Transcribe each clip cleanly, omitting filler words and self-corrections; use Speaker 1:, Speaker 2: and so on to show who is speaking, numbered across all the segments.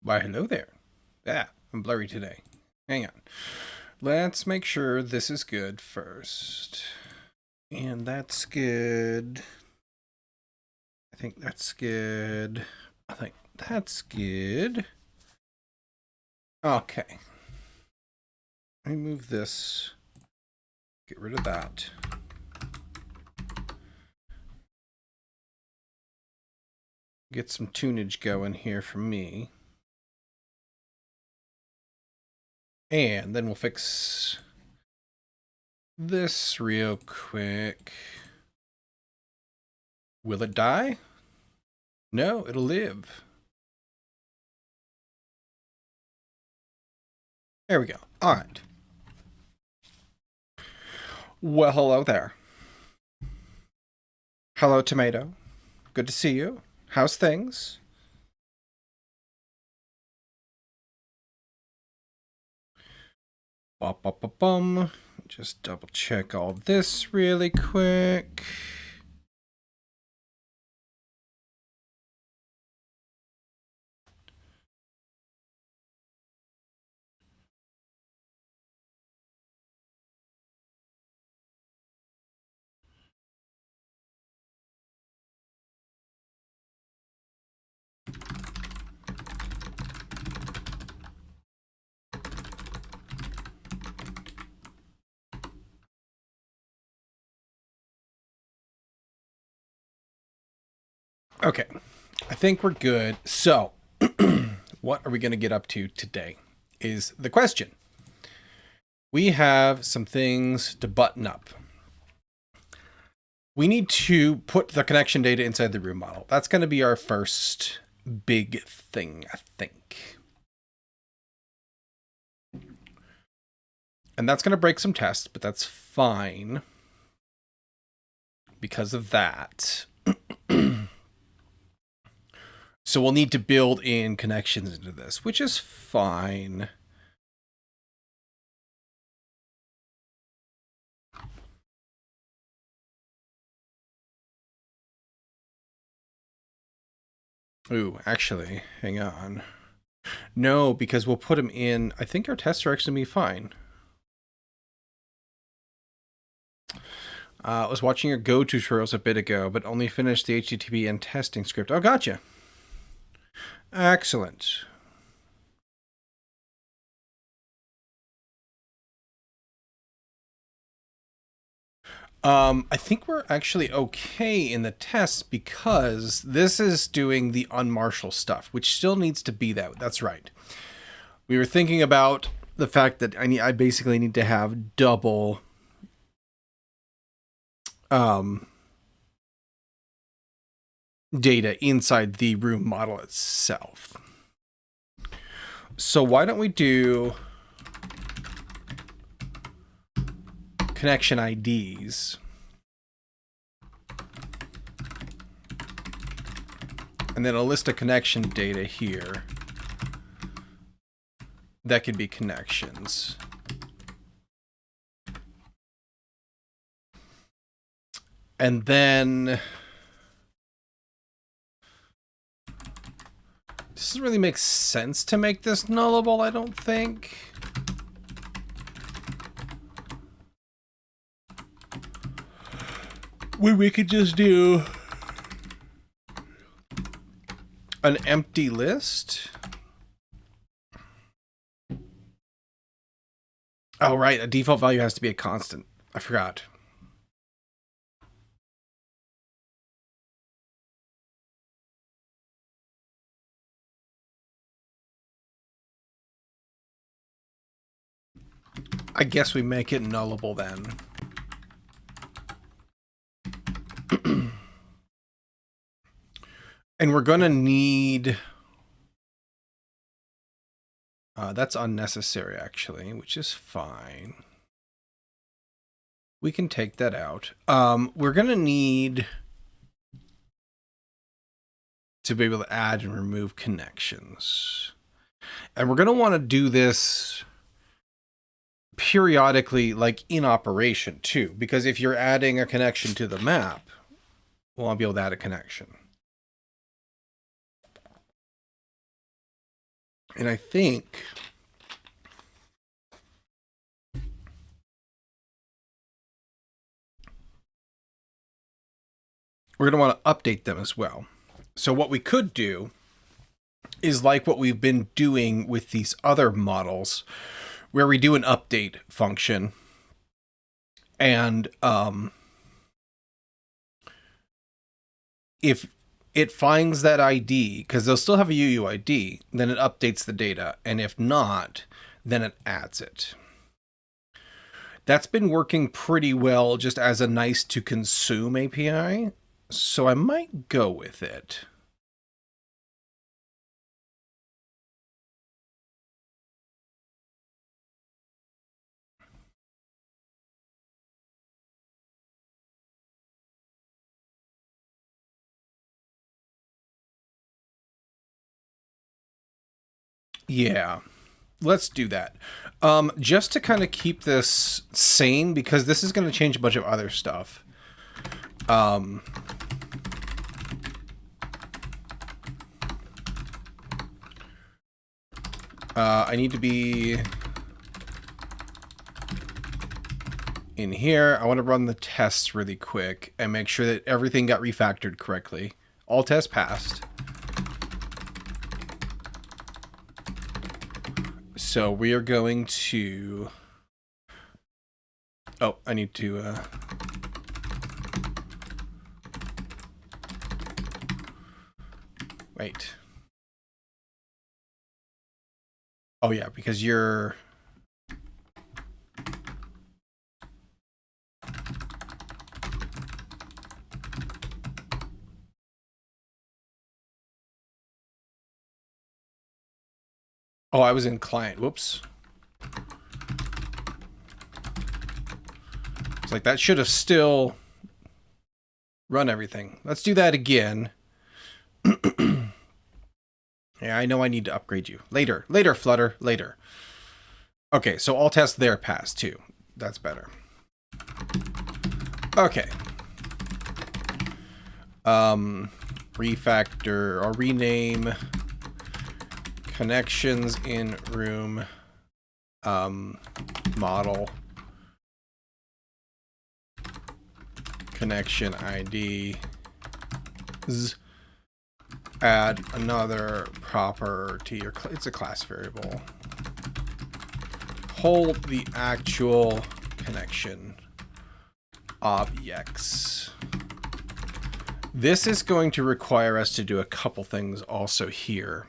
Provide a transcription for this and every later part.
Speaker 1: Why, hello there. I'm blurry today. Hang on. Let's make sure this is good first. And that's good. I think that's good. I think that's good. Okay. Let me move this. Get rid of that. Get some tunage going here for me. And then we'll fix this real quick. Will it die? No, it'll live. There we go. All right. Well, hello there. Hello, Tomato. Good to see you. How's things? Bum. Just double check all this really quick. Okay, I think we're good. So, what are we going to get up to today is the question. We have some things to button up. We need to put the connection data inside the room model. That's going to be our first big thing, I think. And that's going to break some tests, but that's fine because of that. So we'll need to build in connections into this, which is fine. Ooh, actually, hang on. No, because we'll put them in. I think our tests are actually going to be fine. I was watching your Go tutorials a bit ago, but only finished the HTTP and testing script. Oh, gotcha. Excellent. I think we're actually okay in the tests because this is doing the unmarshal stuff, which still needs to be that. That's right. We were thinking about the fact that I basically need to have double data inside the room model itself. So why don't we do connection IDs? And then a list of connection data here. That could be connections. And then doesn't really make sense to make this nullable, I don't think. When we could just do an empty list. Oh, right. A default value has to be a constant. I forgot. I guess we make it nullable then. And we're going to need... that's unnecessary, actually, which is fine. We can take that out. We're going to need to be able to add and remove connections. And we're going to want to do this periodically, like in operation too, because if you're adding a connection to the map, we'll want to be able to add a connection. And I think we're going to want to update them as well. So what we could do is like what we've been doing with these other models, where we do an update function, and if it finds that ID, because they'll still have a UUID, then it updates the data, and if not, then it adds it. That's been working pretty well just as a nice to consume API, so I might go with it. Yeah, let's do that. Just to kind of keep this sane, because this is going to change a bunch of other stuff. I need to be in here. I want to run the tests really quick and make sure that everything got refactored correctly. All tests passed. So we are going to... Oh, I need to... Wait. Oh yeah, because you're... Oh, I was in client. Whoops. It's like that should have still run everything. Let's do that again. Yeah, I know I need to upgrade you. Later. Later, Flutter. Later. Okay, so all tests there pass too. That's better. Okay. Refactor or rename connections in room model connection ID. Add another property, or it's a class variable. Hold the actual connection objects. This is going to require us to do a couple things also here.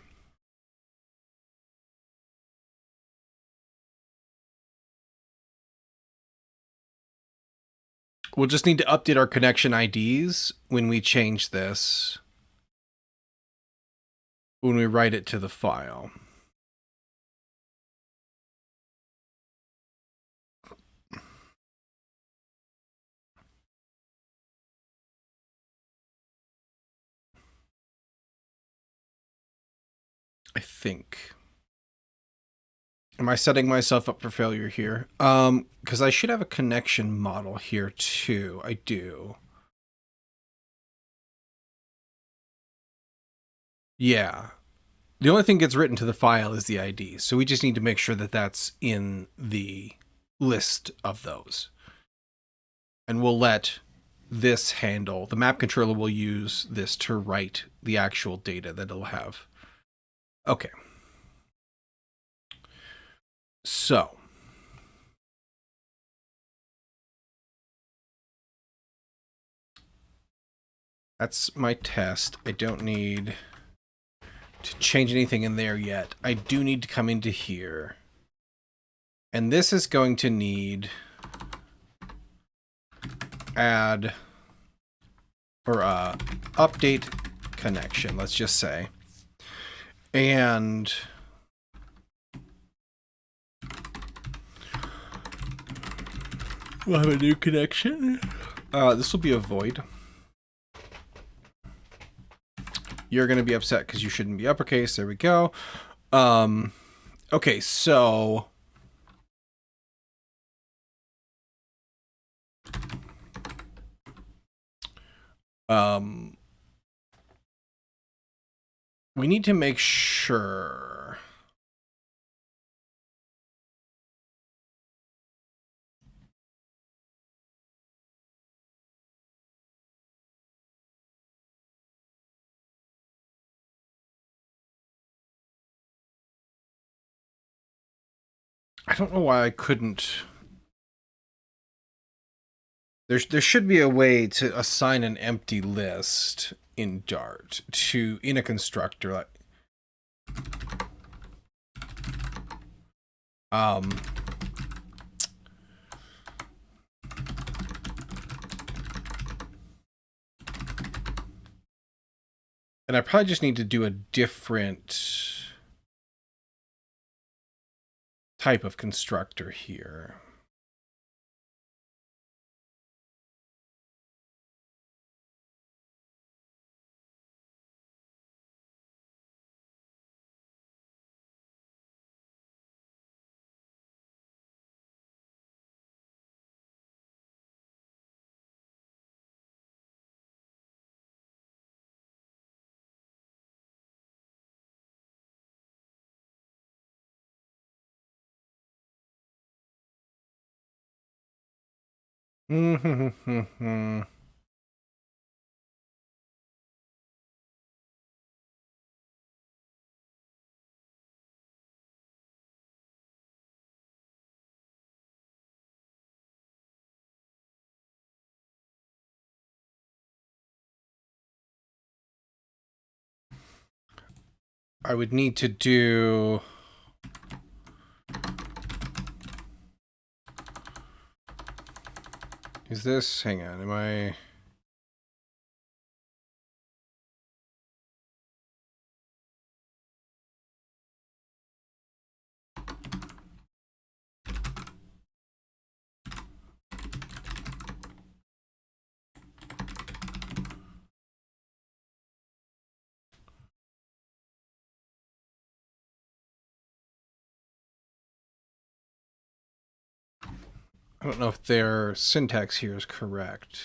Speaker 1: We'll just need to update our connection IDs when we change this, when we write it to the file. I think. Am I setting myself up for failure here? Because I should have a connection model here too. I do. Yeah. The only thing gets written to the file is the ID. So we just need to make sure that that's in the list of those. And we'll let this handle, the map controller will use this to write the actual data that it'll have. Okay. So. That's my test. I don't need to change anything in there yet. I do need to come into here. And this is going to need add or update connection, let's just say. And we'll have a new connection. This will be a void. You're going to be upset because you shouldn't be uppercase. There we go. Okay, so we need to make sure I don't know why I couldn't. There should be a way to assign an empty list in Dart in a constructor. Like, and I probably just need to do a different type of constructor here. Mm-hmm. I would need to do... Is this... Hang on, am I... I don't know if their syntax here is correct.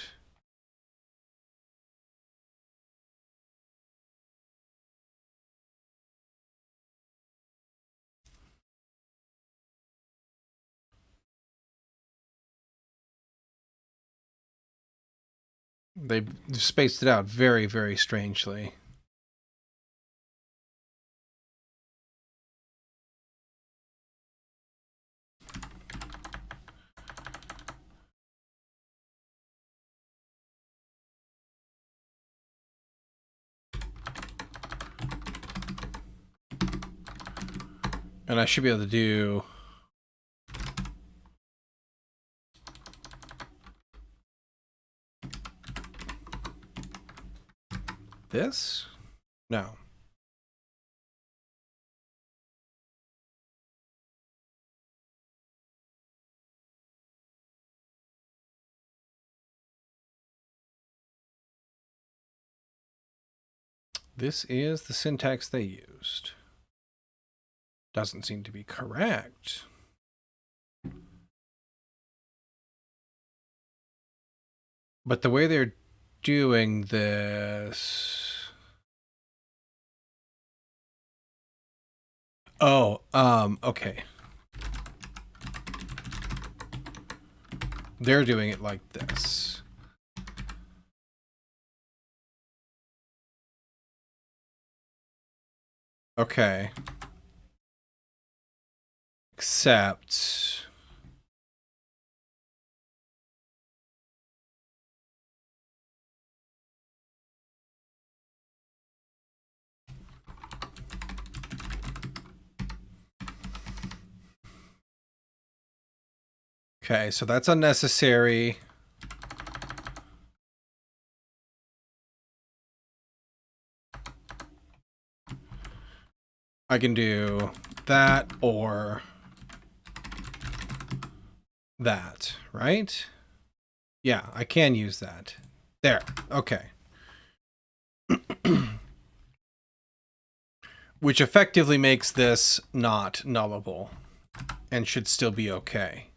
Speaker 1: They've spaced it out very, very strangely. And I should be able to do... this? No. This is the syntax they used. Doesn't seem to be correct. But the way they're doing this... Oh, okay. They're doing it like this. Okay. Except... Okay, so that's unnecessary. I can do that or that, right? Yeah, I can use that. There, okay. Which effectively makes this not nullable and should still be okay.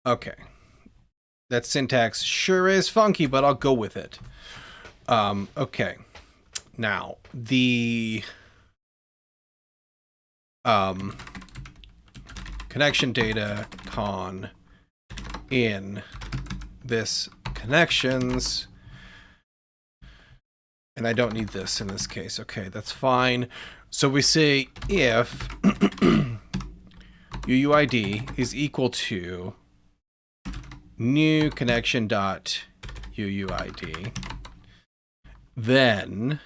Speaker 1: Okay. That syntax sure is funky, but I'll go with it. Okay. Now, the connection data con in this connections, and I don't need this in this case. Okay, that's fine. So we say if UUID is equal to new connection dot UUID. Then,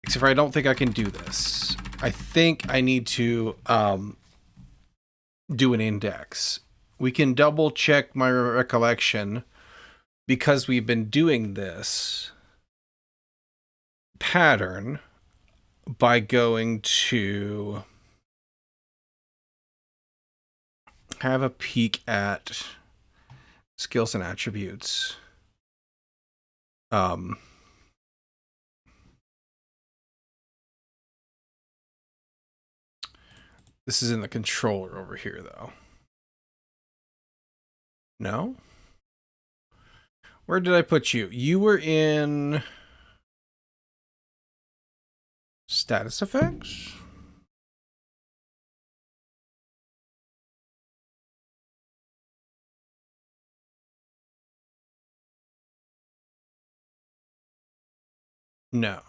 Speaker 1: except for I don't think I can do this. I think I need to do an index. We can double check my recollection because we've been doing this pattern by going to have a peek at skills and attributes. This is in the controller over here, though. No? Where did I put you? You were in status effects? No.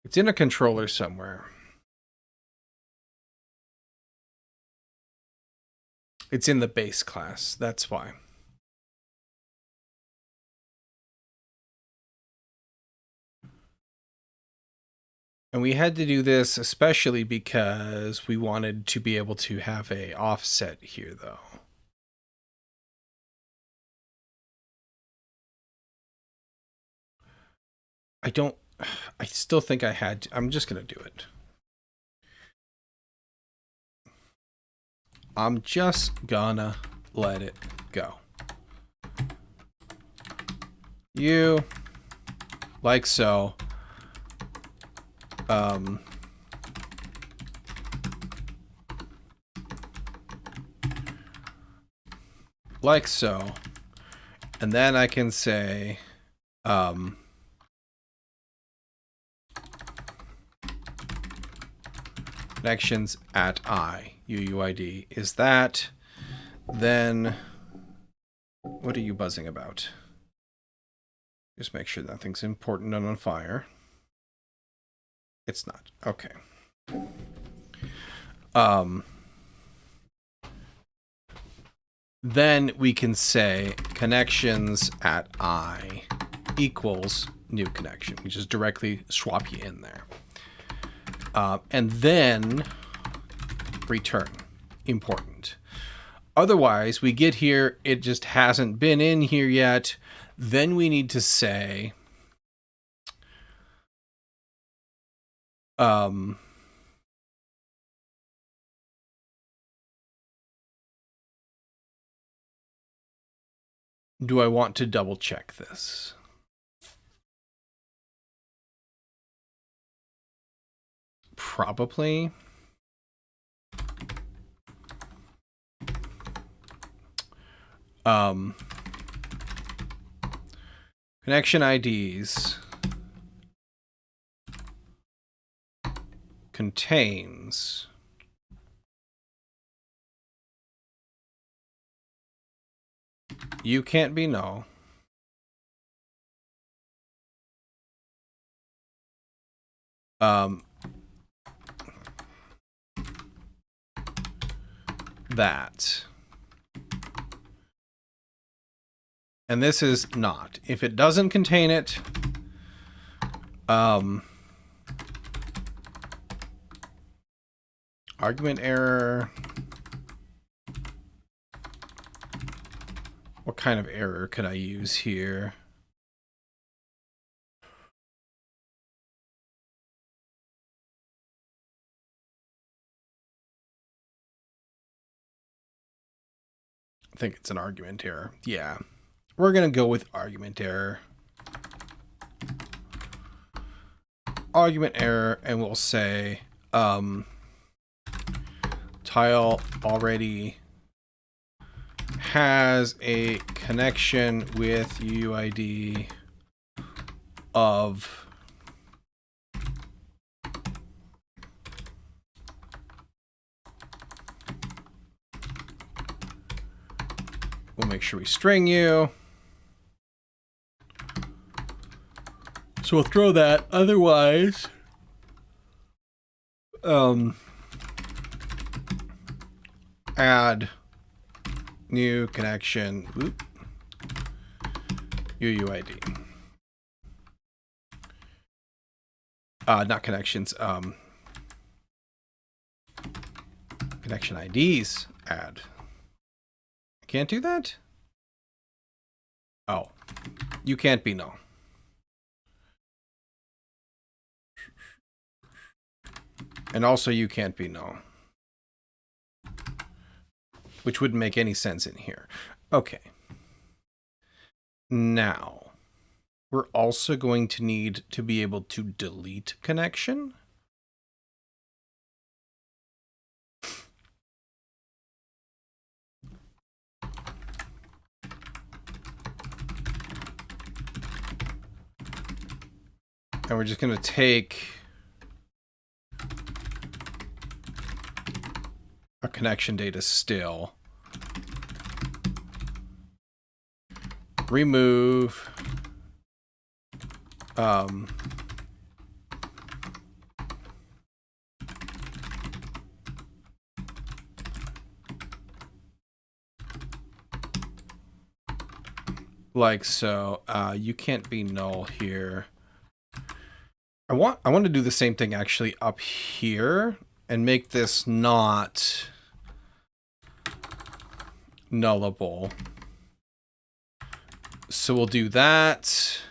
Speaker 1: It's in a controller somewhere. It's in the base class, that's why. And we had to do this especially because we wanted to be able to have a offset here, though. I still think I had to, I'm just going to do it. I'm just gonna let it go. You, like so. Like so. And then I can say, connections at I, UUID. Is that, then, what are you buzzing about? Just make sure nothing's important and on fire. It's not. Okay. Then we can say connections at I equals new connection. We just directly swap you in there. And then return. Important. Otherwise, we get here, it just hasn't been in here yet. Then we need to say do I want to double check this? Probably. Connection IDs contains you can't be no. That. And this is not. If it doesn't contain it, argument error. What kind of error could I use here? I think it's an argument error. Yeah. We're going to go with argument error. Argument error, and we'll say tile already has a connection with UUID of we'll make sure we string you. So we'll throw that. Otherwise, add new connection. Whoop. UUID. Not connections. Connection IDs. Add. I can't do that? Oh. You can't be null. And also you can't be null. Which wouldn't make any sense in here. Okay. Now, we're also going to need to be able to delete connection. And we're just going to take a connection data still. Remove like so. You can't be null here. I want to do the same thing actually up here and make this not nullable. So we'll do that,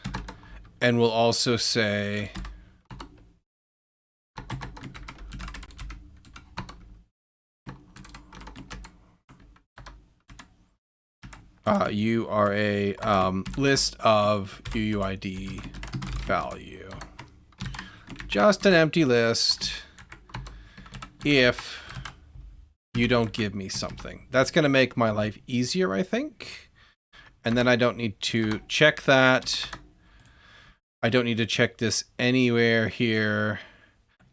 Speaker 1: and we'll also say you are a list of UUID value. Just an empty list if you don't give me something. That's going to make my life easier, I think. And then I don't need to check that. I don't need to check this anywhere here.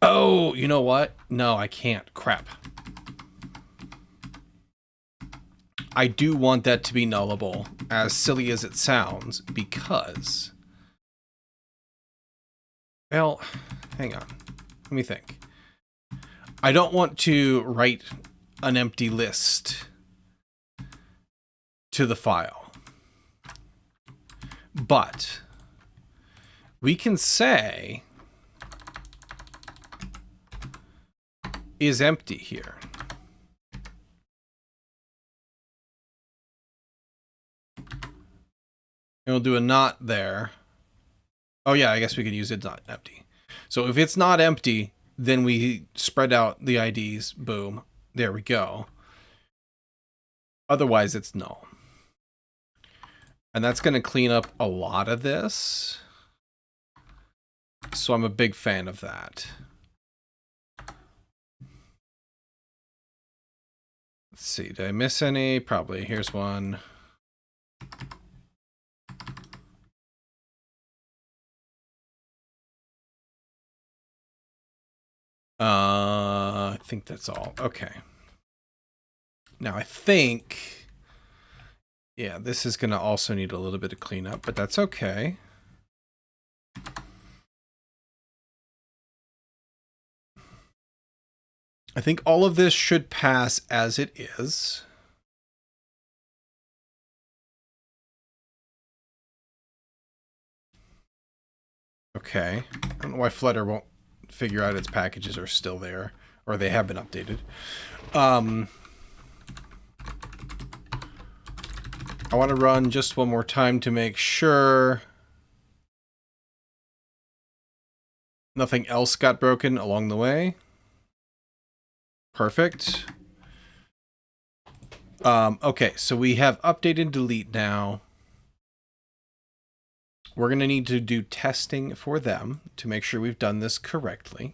Speaker 1: Oh, you know what? No, I can't. Crap. I do want that to be nullable, as silly as it sounds, because... Well, hang on. Let me think. I don't want to write an empty list to the file. But we can say is empty here. And we'll do a not there. Oh yeah, I guess we could use it not empty. So if it's not empty, then we spread out the IDs. Boom. There we go. Otherwise, it's null. And that's going to clean up a lot of this. So I'm a big fan of that. Let's see. Did I miss any? Probably. Here's one. I think that's all. Okay. Now I think, yeah, this is going to also need a little bit of cleanup, but that's okay. I think all of this should pass as it is. Okay. I don't know why Flutter won't figure out its packages are still there, or they have been updated. I want to run just one more time to make sure nothing else got broken along the way. Perfect. Okay, so we have update and delete now. We're going to need to do testing for them to make sure we've done this correctly.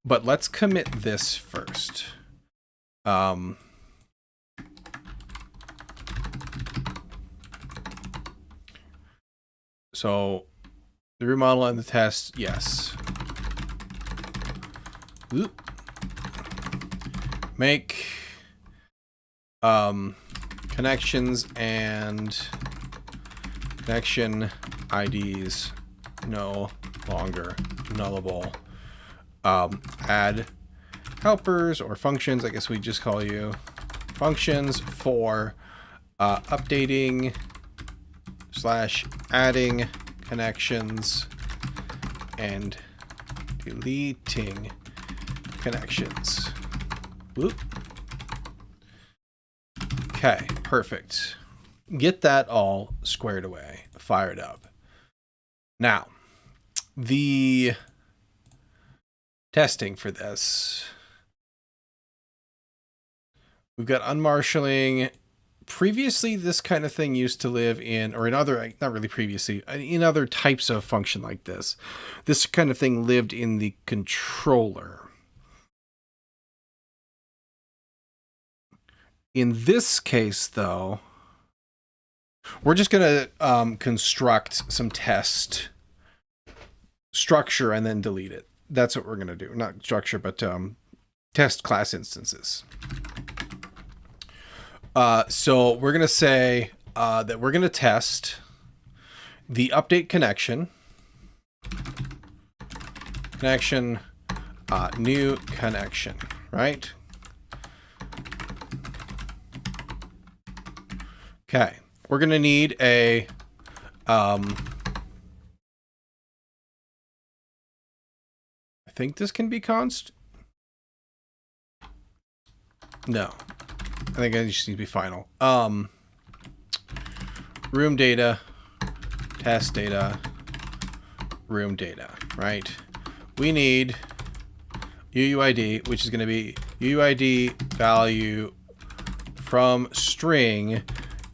Speaker 1: But let's commit this first. So the remodel and the test, yes. Oop. Make connections and connection IDs no longer nullable. Add helpers or functions. I guess we just call you functions for updating / adding connections and deleting connections. Whoop. Okay, perfect. Get that all squared away, fired up. Now, the testing for this. We've got unmarshalling. Previously, this kind of thing used to live in, or in other, not really previously, in other types of function like this. This kind of thing lived in the controller. In this case, though, we're just going to construct some test structure and then delete it. That's what we're going to do. Not structure, but test class instances. So we're going to say that we're going to test the update connection, new connection, right? Okay. We're going to need a, I think this can be const. No. I think I just need to be final. Room data, test data, room data, right? We need UUID, which is going to be UUID value from string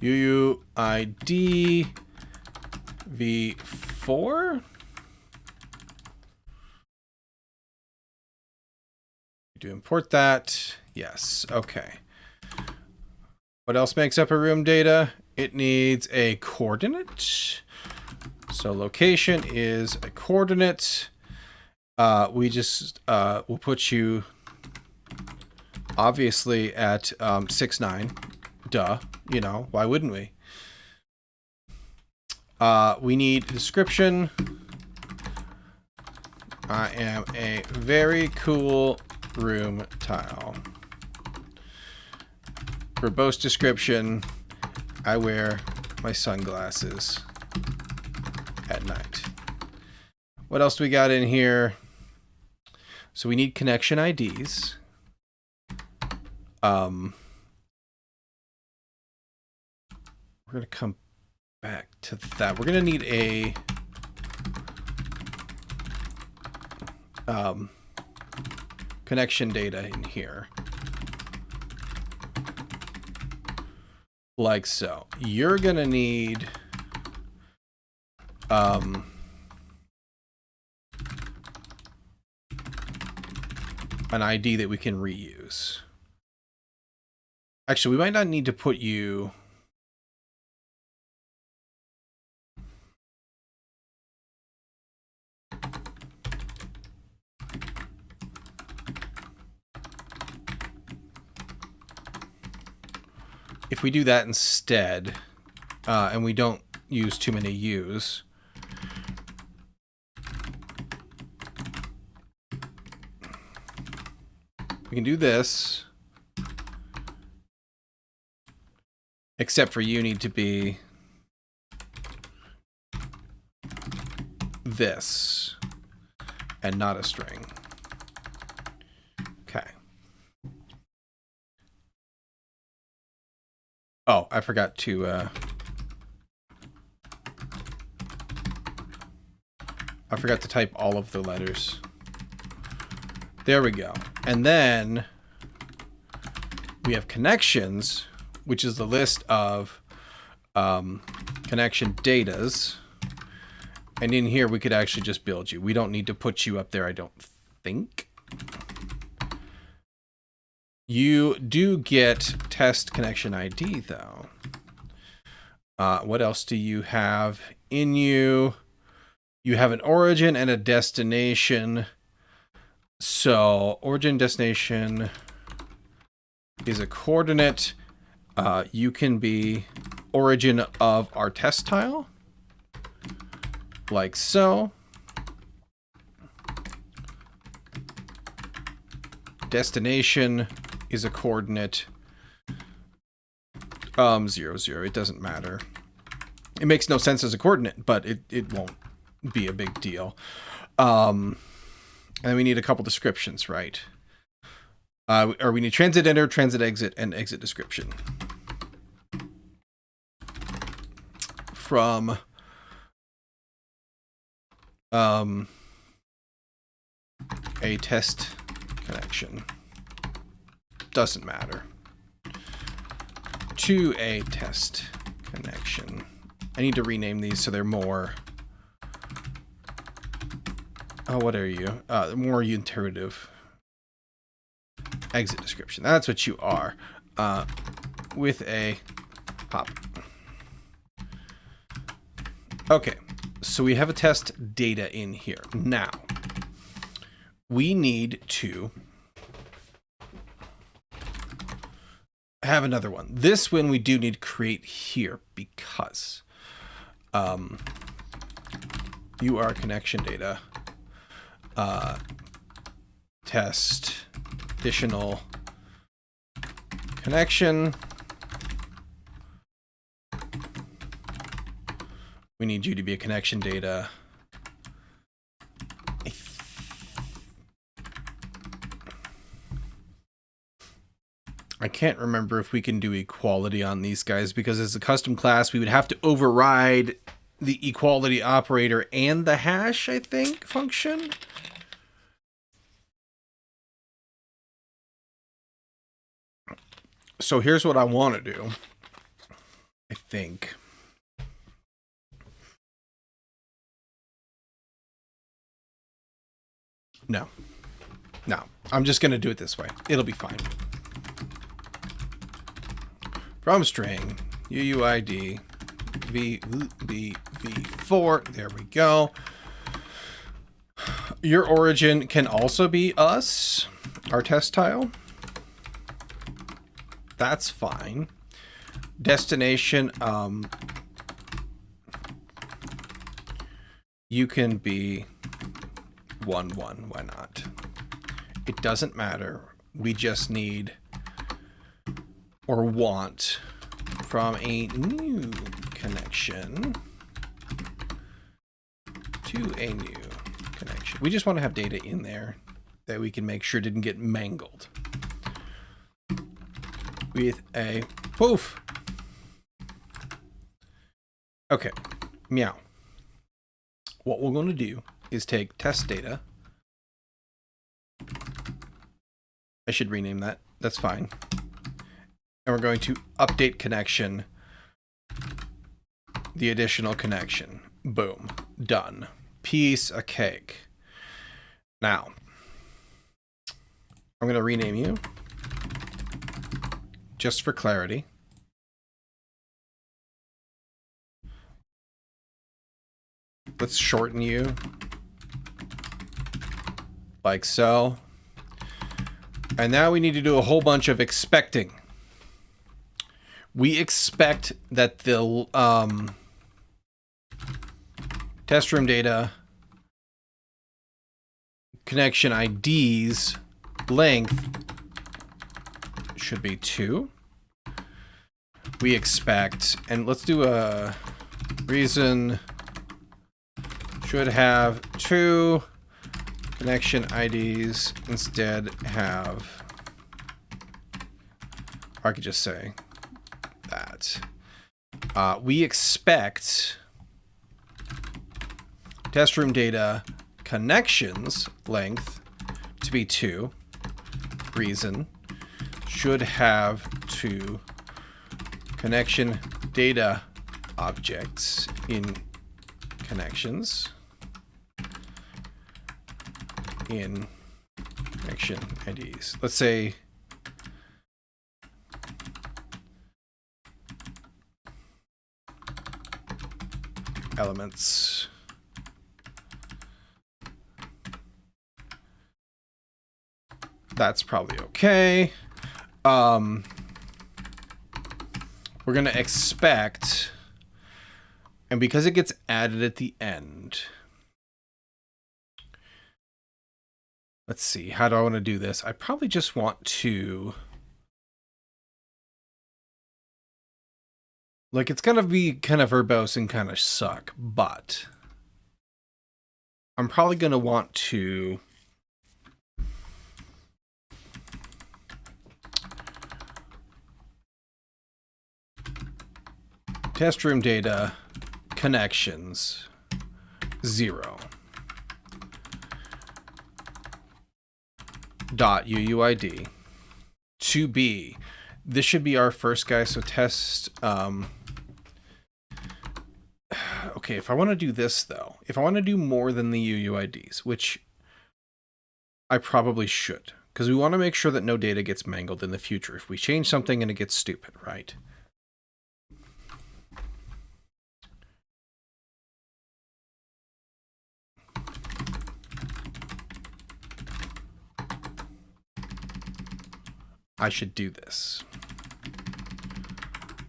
Speaker 1: UUID v4. Do import that. Yes. Okay. What else makes up a room data? It needs a coordinate. So location is a coordinate. We just will put you obviously at 6, 9. Duh. You know, why wouldn't we? We need a description. I am a very cool room tile. Verbose description, I wear my sunglasses at night. What else do we got in here? So we need connection IDs. We're going to come back to that. We're going to need a connection data in here. Like so. You're going to need an ID that we can reuse. Actually, we might not need to put you... If we do that instead, and we don't use too many U's, we can do this, except for you need to be this, and not a string. Okay. Oh, I forgot to type all of the letters. There we go. And then we have connections, which is the list of connection datas. And in here, we could actually just build you. We don't need to put you up there, I don't think. You do get test connection ID, though. What else do you have in you? You have an origin and a destination. So origin, destination is a coordinate. You can be origin of our test tile, like so. Destination is a coordinate 0, 0. It doesn't matter. It makes no sense as a coordinate, but it won't be a big deal. And we need a couple descriptions, right? Or we need transit enter, transit exit, and exit description. From a test connection. Doesn't matter. To a test connection. I need to rename these so they're more... Oh, what are you? More intuitive. Exit description. That's what you are. With a pop. Okay. So we have a test data in here. Now, we need to have another one. This one we do need to create here because you are connection data. Test additional connection. We need you to be a connection data. I can't remember if we can do equality on these guys because as a custom class, we would have to override the equality operator and the hash, I think, function. So here's what I want to do. I think. No. I'm just going to do it this way. It'll be fine. From string UUID v4. There we go. Your origin can also be us, our test tile. That's fine. Destination, you can be 1, 1. Why not? It doesn't matter. We just need or want from a new connection to a new connection. We just want to have data in there that we can make sure didn't get mangled. With a poof. Okay, meow. What we're going to do is take test data. I should rename that. That's fine. And we're going to update connection, the additional connection. Boom. Done. Piece of cake. Now, I'm going to rename you just for clarity. Let's shorten you like so. And now we need to do a whole bunch of expecting. We expect that the test room data connection IDs length should be 2. We expect, and let's do a reason should have 2 connection IDs instead have, or I could just say that. We expect test room data connections length to be 2. Reason should have 2 connection data objects in connections in connection IDs. Let's say elements. That's probably okay. We're going to expect, and because it gets added at the end, let's see, how do I want to do this? I probably just want to, like, it's going to be kind of verbose and kind of suck, but I'm probably going to want to test room data connections 0 dot UUID to be, this should be our first guy. So test, okay, if I want to do this though, if I want to do more than the UUIDs, which I probably should, because we want to make sure that no data gets mangled in the future if we change something and it gets stupid, right? I should do this.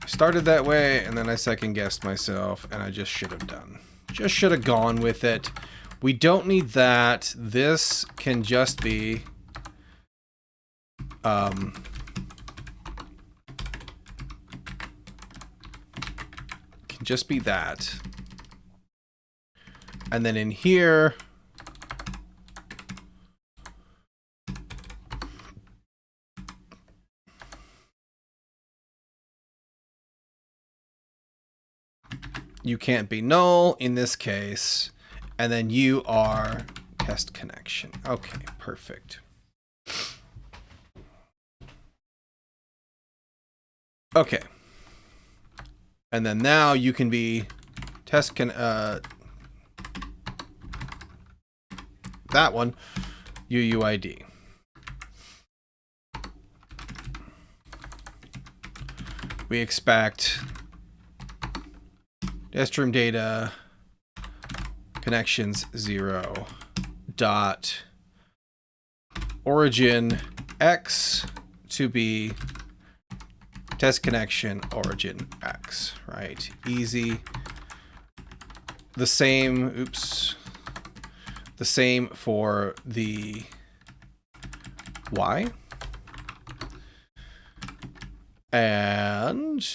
Speaker 1: I started that way, and then I second-guessed myself, and I just should have done. Just should have gone with it. We don't need that. This can just be... can just be that. And then in here... you can't be null in this case, and then you are test connection. Okay, perfect. Okay. And then now you can be test that one, UUID. We expect test room data connections 0 dot origin X to be test connection origin X, right? Easy. The same, oops. The same for the Y. And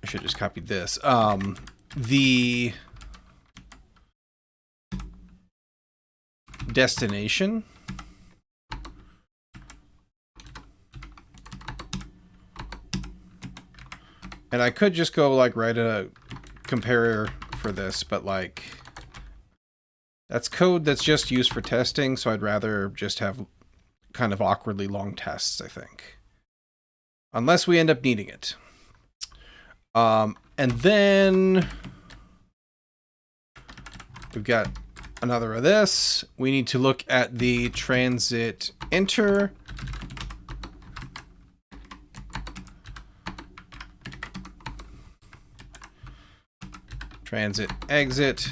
Speaker 1: I should just copy this. The destination and I could just go like write a comparator for this, but like that's code that's just used for testing, so I'd rather just have kind of awkwardly long tests, I think. Unless we end up needing it. And then we've got another of this. We need to look at the transit enter. Transit exit.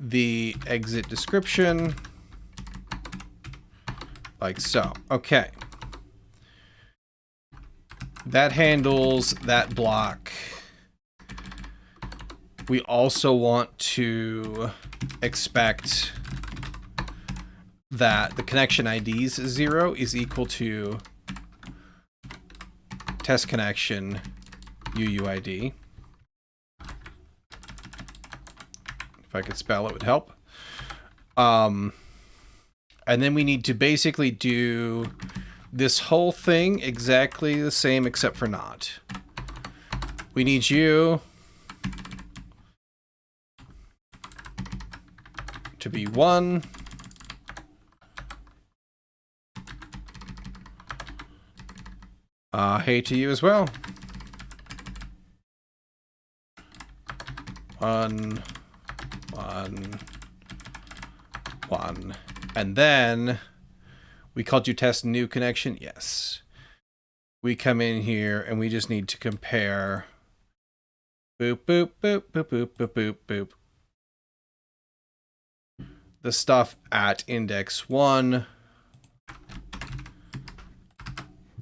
Speaker 1: The exit description. Like so. Okay. That handles that block. We also want to expect that the connection ID's 0 is equal to test connection UUID. If I could spell, it would help. And then we need to basically do this whole thing exactly the same except for not. We need you to be 1. Hey to you as well. 1, 1, 1. And then we called you test new connection. Yes. We come in here and we just need to compare. Boop, boop, boop, boop, boop, boop, boop, boop. The stuff at index 1.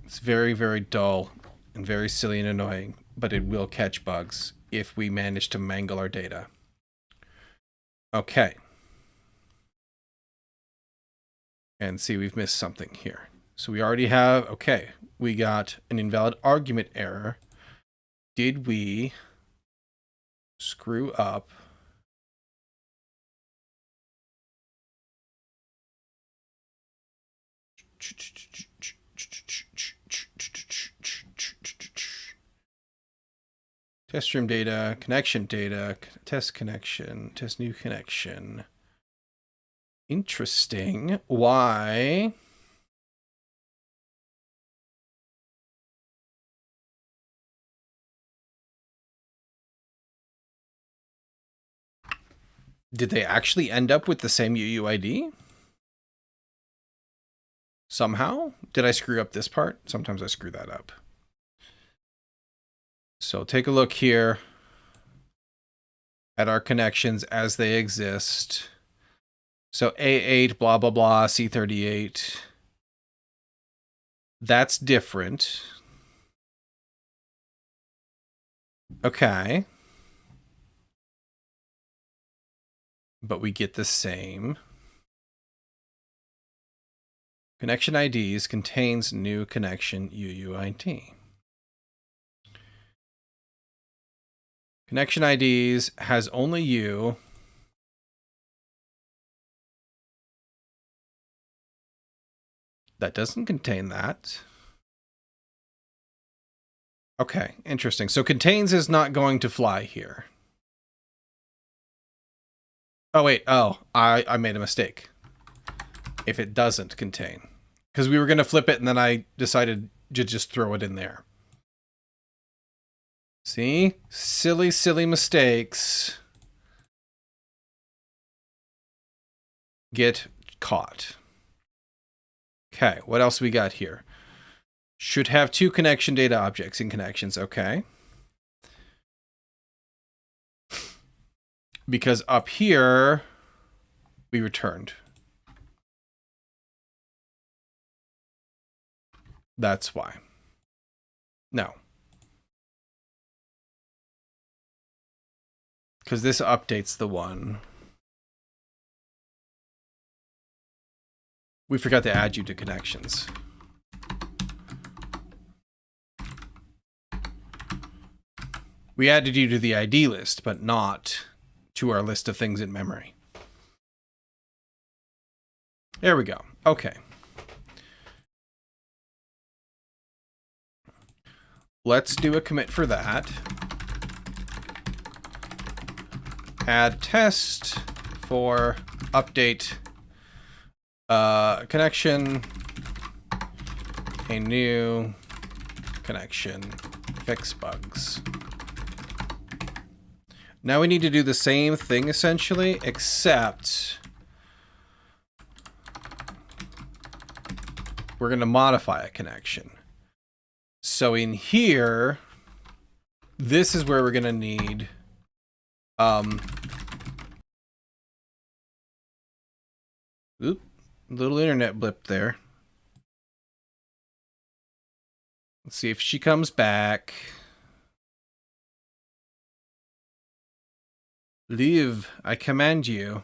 Speaker 1: It's very, very dull and very silly and annoying, but it will catch bugs if we manage to mangle our data. Okay. And see, we've missed something here. So we already have, okay, we got an invalid argument error. Did we screw up? Test stream data, test connection, test new connection. Interesting. Why? Did they actually end up with the same UUID? Somehow? Did I screw up this part? Sometimes I screw that up. So take a look here at our connections as they exist. So A8, blah, blah, blah, C38. That's different. Okay. But we get the same. Connection IDs contains new connection UUID. Connection IDs has only you. That doesn't contain that. Okay, interesting. So contains is not going to fly here. Oh, wait. Oh, I made a mistake. If it doesn't contain. Because we were going to flip it and then I decided to just throw it in there. See? Silly, silly mistakes get caught. Okay, what else we got here? Should have two connection data objects in connections. Okay. Because up here, we returned. That's why. No. Because this updates the one. We forgot to add you to connections. We added you to the ID list, but not to our list of things in memory. There we go. Okay. Let's do a commit for that. Add test for update connection, a new connection, fix bugs. Now we need to do the same thing essentially, except we're going to modify a connection. So in here, this is where we're going to need oop, little internet blip there. Let's see if she comes back. Leave, I command you.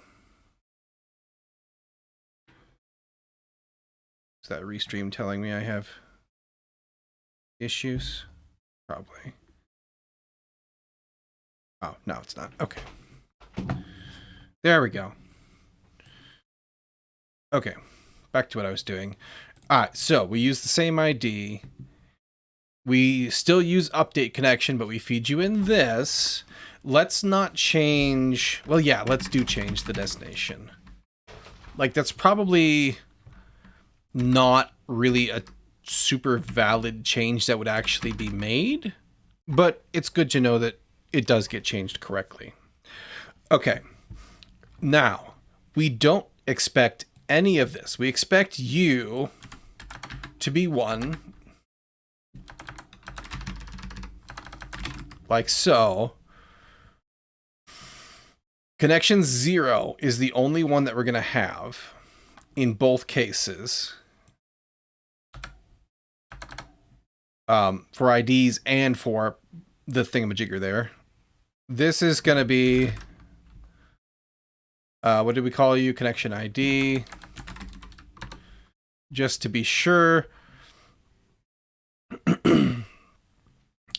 Speaker 1: Is that restream telling me I have issues? Probably. Oh, no, it's not. Okay. There we go. Okay. Back to what I was doing. Alright, so we use the same ID. We still use update connection, but we feed you in this. Let's not change... Well, yeah, let's do change the destination. Like, that's probably not really a super valid change that would actually be made, but it's good to know that it does get changed correctly. Okay. Now, we don't expect any of this. We expect you to be 1. Like so. Connection 0 is the only one that we're going to have in both cases. for IDs and for the thingamajigger there. This is going to be, what did we call you? Connection ID. Just to be sure.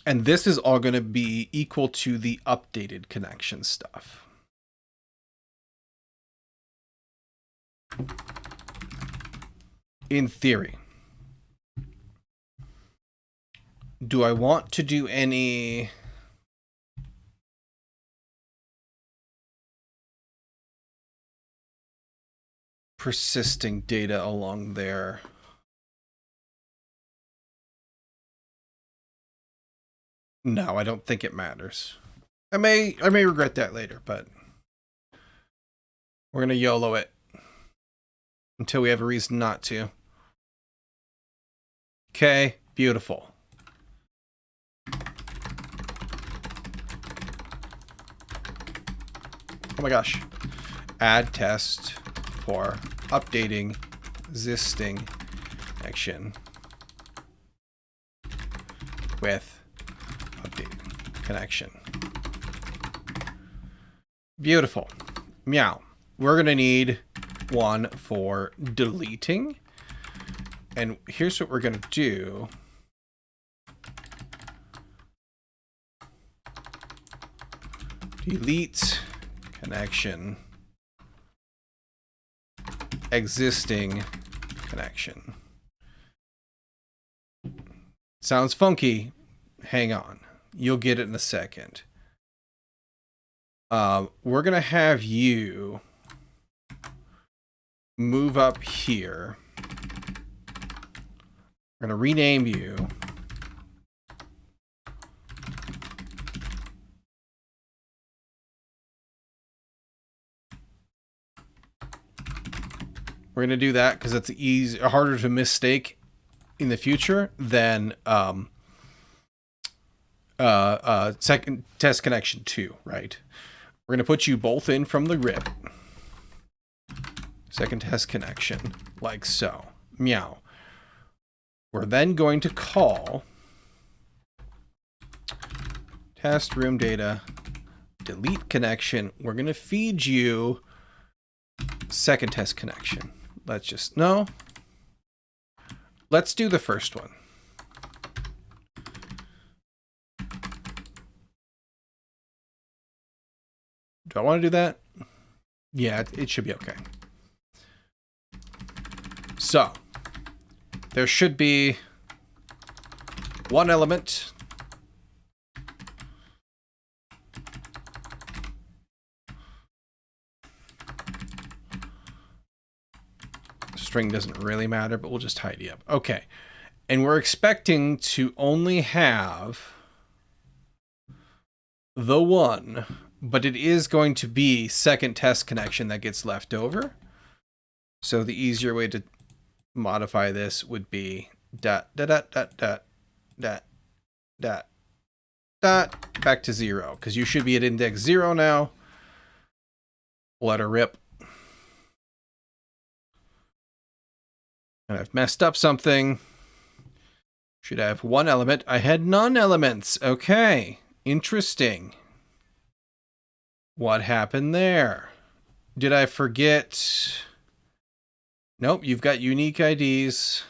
Speaker 1: And this is all going to be equal to the updated connection stuff. In theory. Do I want to do any persisting data along there? No, I don't think it matters. I may regret that later, but we're gonna YOLO it until we have a reason not to. Okay, beautiful. Oh my gosh. Add test for updating existing connection with updated connection. Beautiful. Meow. We're going to need one for deleting. And here's what we're going to do. Delete connection. Existing connection. Sounds funky. Hang on. You'll get it in a second. We're going to have you move up here. We're going to rename you. We're going to do that because it's harder to mistake in the future than second test connection 2, right? We're going to put you both in from the rip. Second test connection, like so. Meow. We're then going to call test room data, delete connection. We're going to feed you second test connection. Let's just, no. Let's do the first one. Do I want to do that? Yeah, it should be okay. So, there should be one element. String doesn't really matter, but we'll just tidy up. Okay. And we're expecting to only have the one, but it is going to be second test connection that gets left over. So the easier way to modify this would be dot, dot, dot, dot, dot, dot, dot, dot, back to 0, because you should be at index 0 now. Let her rip. And I've messed up something. Should have one element. I had none elements. Okay. Interesting. What happened there? Did I forget? Nope, you've got unique IDs.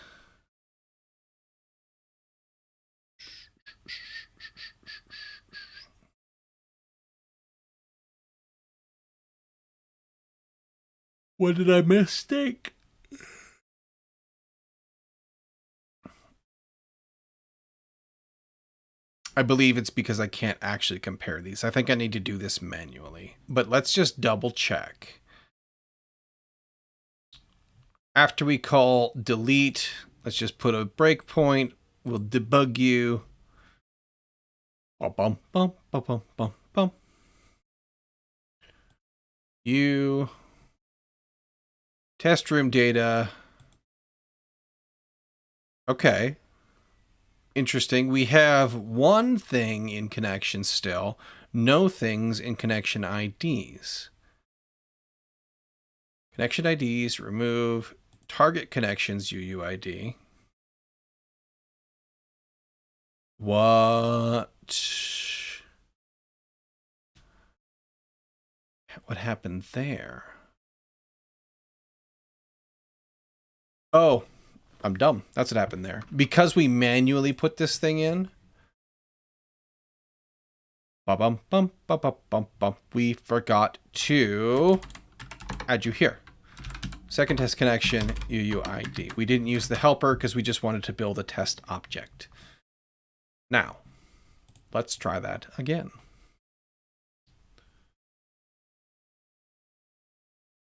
Speaker 1: What did I mistake? I believe it's because I can't actually compare these. I think I need to do this manually. But let's just double check. After we call delete, let's just put a breakpoint. We'll debug you. Bum, bum, bum, bum, bum, bum, bum. You. Test room data. Okay. Interesting. We have one thing in connection still, no things in connection IDs. Connection IDs, remove target connections UUID. What? What happened there? Oh, I'm dumb. That's what happened there. Because we manually put this thing in. Bum, bum, bum, bum, bum, bum. We forgot to add you here. Second test connection, UUID. We didn't use the helper because we just wanted to build a test object. Now, let's try that again.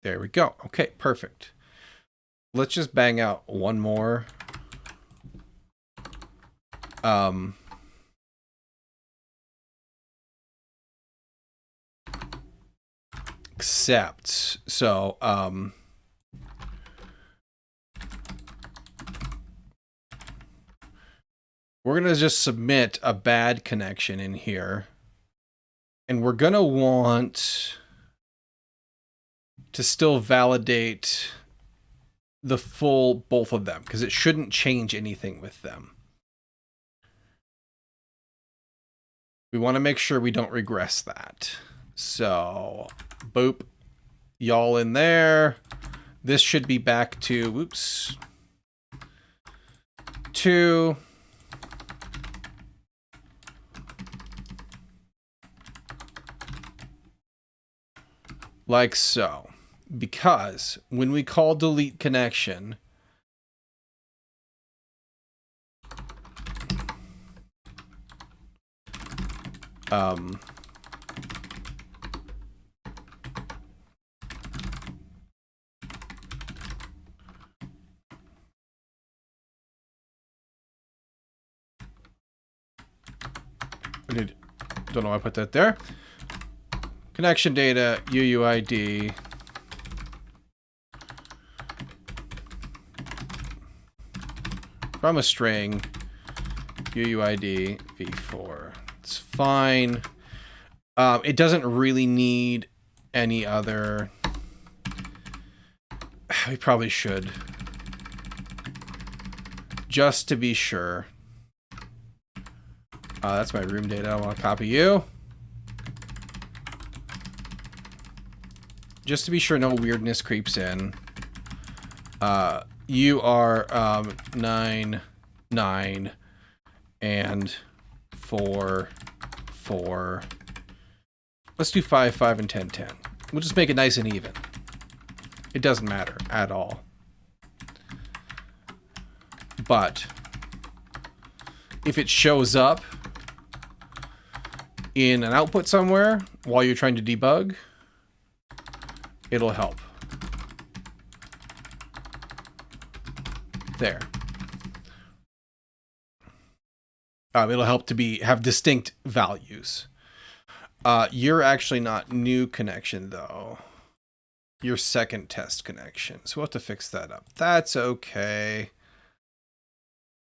Speaker 1: There we go. Okay, perfect. Let's just bang out one more. Except, so, we're going to just submit a bad connection in here. And we're going to want to still validate the full both of them because it shouldn't change anything with them. We want to make sure we don't regress that. So, boop, y'all in there. This should be back to, whoops, 2. Like so. Because when we call delete connection, don't know why I put that there. Connection data, UUID. From a string, UUID v4. It's fine. It doesn't really need any other. We probably should. Just to be sure. That's my room data. I want to copy you. Just to be sure no weirdness creeps in. You are 9, 9, and 4, 4. Let's do 5, 5, and 10, 10. We'll just make it nice and even. It doesn't matter at all. But if it shows up in an output somewhere while you're trying to debug, it'll help. There. It'll help to have distinct values. You're actually not new connection though. Your second test connection. So we'll have to fix that up. That's okay.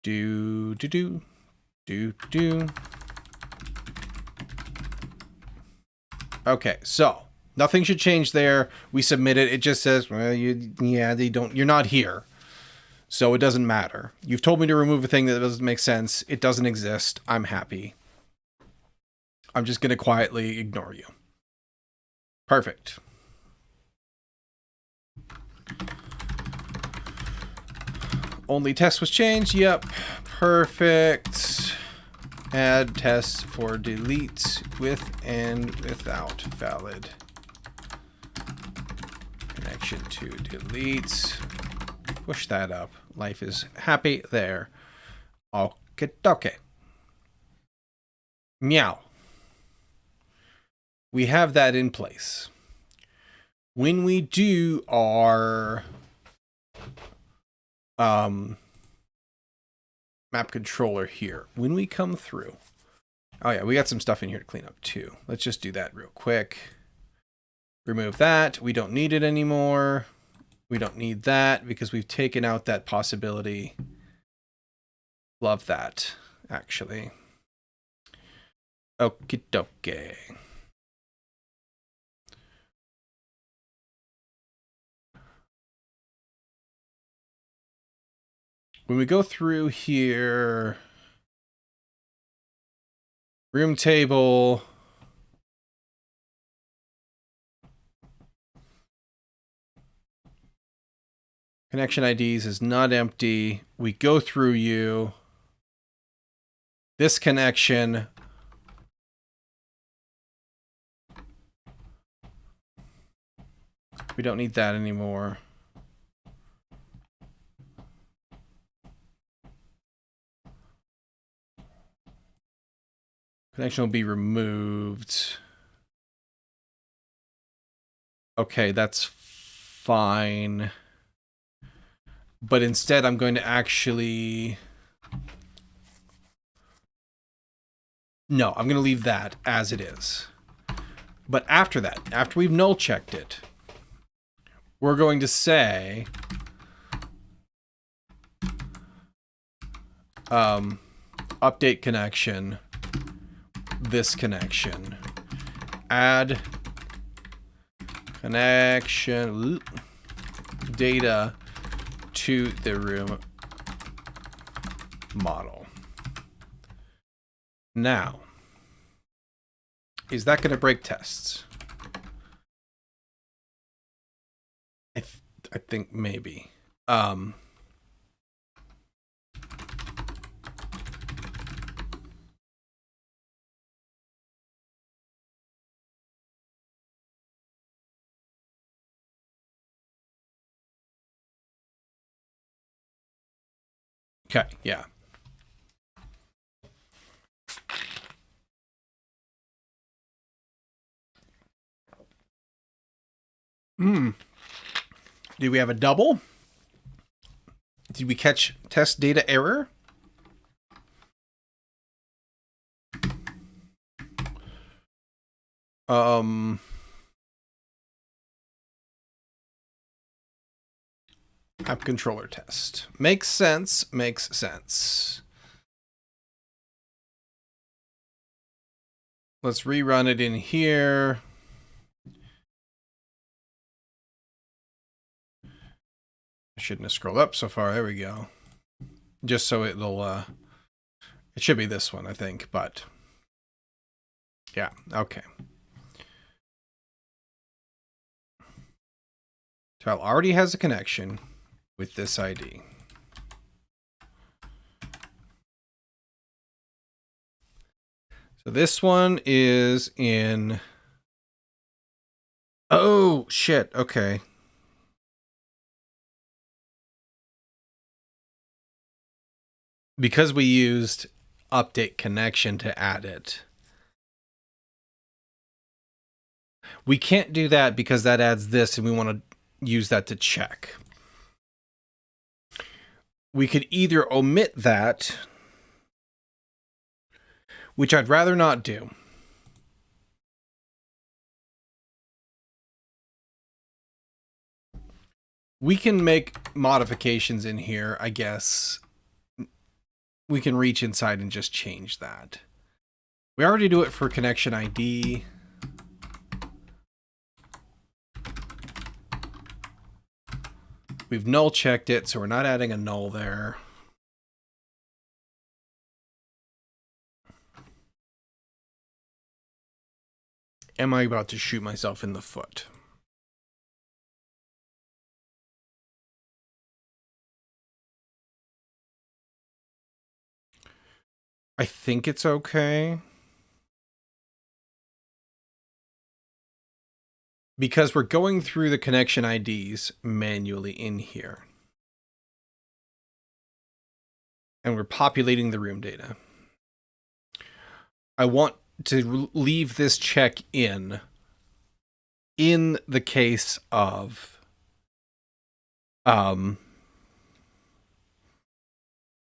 Speaker 1: Do. Okay, so nothing should change there. We submit it. It just says, well, you're not here. So it doesn't matter. You've told me to remove a thing that doesn't make sense. It doesn't exist. I'm happy. I'm just going to quietly ignore you. Perfect. Only test was changed. Yep. Perfect. Add tests for delete with and without valid. Connection to delete. Push that up. Life is happy there. Okay. Meow. We have that in place. When we do our map controller here, when we come through, oh yeah, we got some stuff in here to clean up too. Let's just do that real quick. Remove that. We don't need it anymore. We don't need that because we've taken out that possibility. Love that, actually. Okie dokie. When we go through here, Room table. Connection IDs is not empty. We go through you. This connection. We don't need that anymore. Connection will be removed. Okay, that's fine. But instead, I'm going to actually... No, I'm going to leave that as it is. But after that, after we've null checked it, we're going to say... update connection, this connection, add connection data to the room model. Now, is that going to break tests? I think maybe. Okay, yeah. Do we have a double? Did we catch test data error? App controller test. Makes sense, makes sense. Let's rerun it in here. I shouldn't have scrolled up so far. There we go. Just so it'll, it should be this one, I think, but yeah, okay. Tile already has a connection with this ID. So this one is in... Oh, shit. Okay. Because we used update connection to add it. We can't do that because that adds this and we want to use that to check. We could either omit that, which I'd rather not do. We can make modifications in here, I guess. We can reach inside and just change that. We already do it for connection ID. We've null checked it, so we're not adding a null there. Am I about to shoot myself in the foot? I think it's okay. Because we're going through the connection IDs manually in here. And we're populating the room data. I want to leave this check in the case of when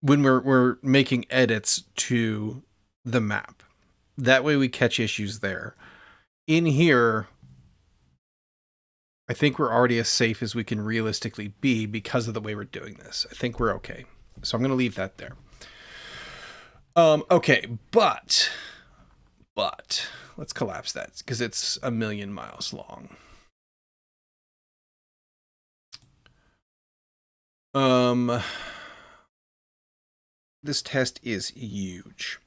Speaker 1: we're making edits to the map. That way we catch issues there. In here, I think we're already as safe as we can realistically be because of the way we're doing this. I think we're okay. So I'm going to leave that there. Okay, but let's collapse that because it's 1,000,000 miles long. This test is huge.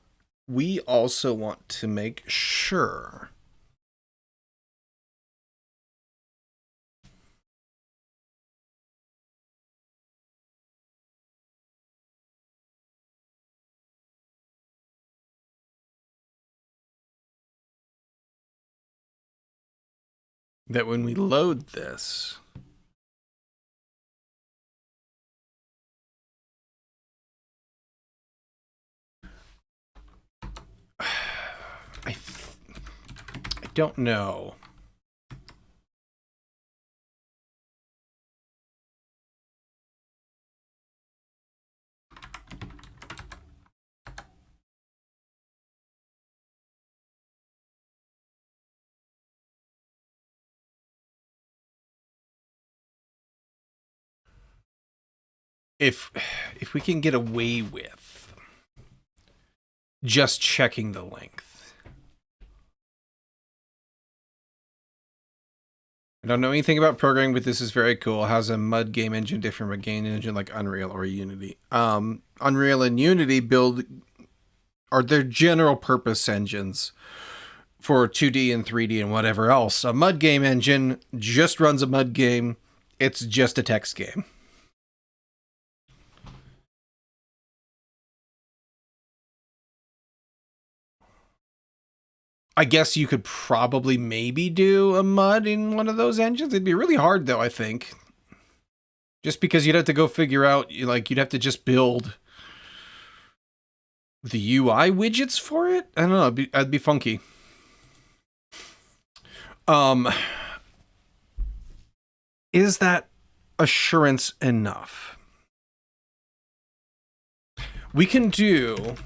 Speaker 1: we also want to make sure that when we load this, I don't know. If we can get away with just checking the length. I don't know anything about programming, but this is very cool. How's a mud game engine different from a game engine like Unreal or Unity? Unreal and Unity are their general purpose engines for 2D and 3D and whatever else. A mud game engine just runs a mud game. It's just a text game. I guess you could probably maybe do a mud in one of those engines. It'd be really hard, though, I think. Just because you'd have to go figure out, like, you'd have to just build the UI widgets for it. I don't know. It'd be funky. Is that assurance enough? We can do...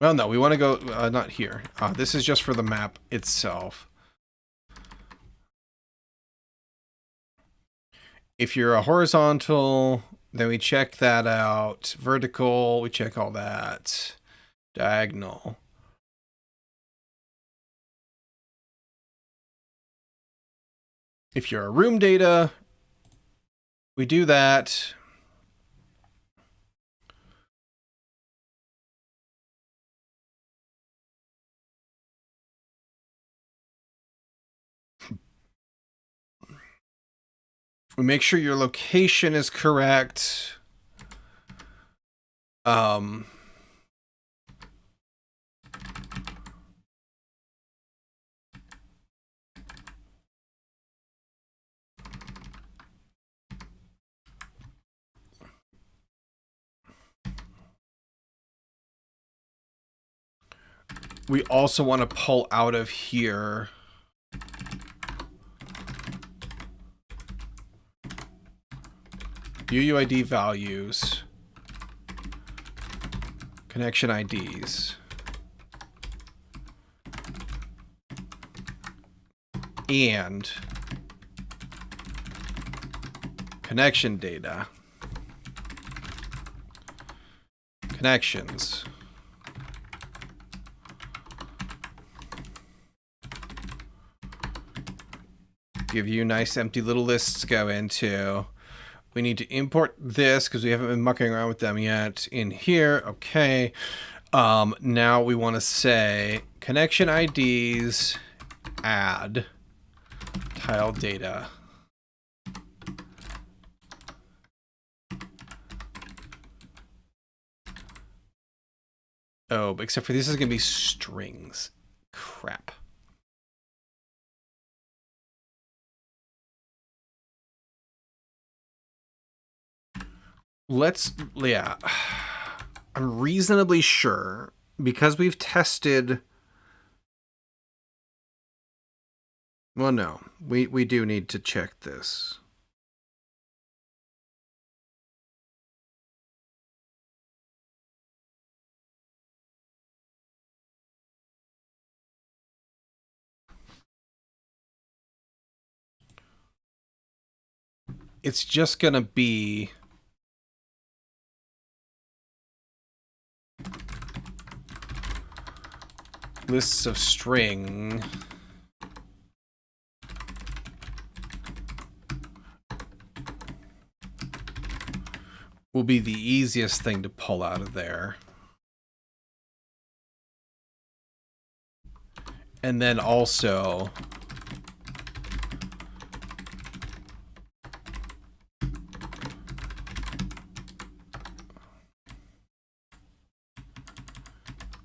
Speaker 1: Well, no, we want to go, not here. This is just for the map itself. If you're a horizontal, then we check that out. Vertical, we check all that. Diagonal. If you're a room data, we do that. We make sure your location is correct. We also want to pull out of here UUID values, connection IDs, and connection data, connections. Give you nice empty little lists to go into. We need to import this because we haven't been mucking around with them yet in here. Okay. Now we want to say connection IDs, add tile data. Oh, except for this is going to be strings. Crap. Yeah, I'm reasonably sure because we've tested. Well, no, we do need to check this. It's just gonna be lists of string. will be the easiest thing to pull out of there. And then also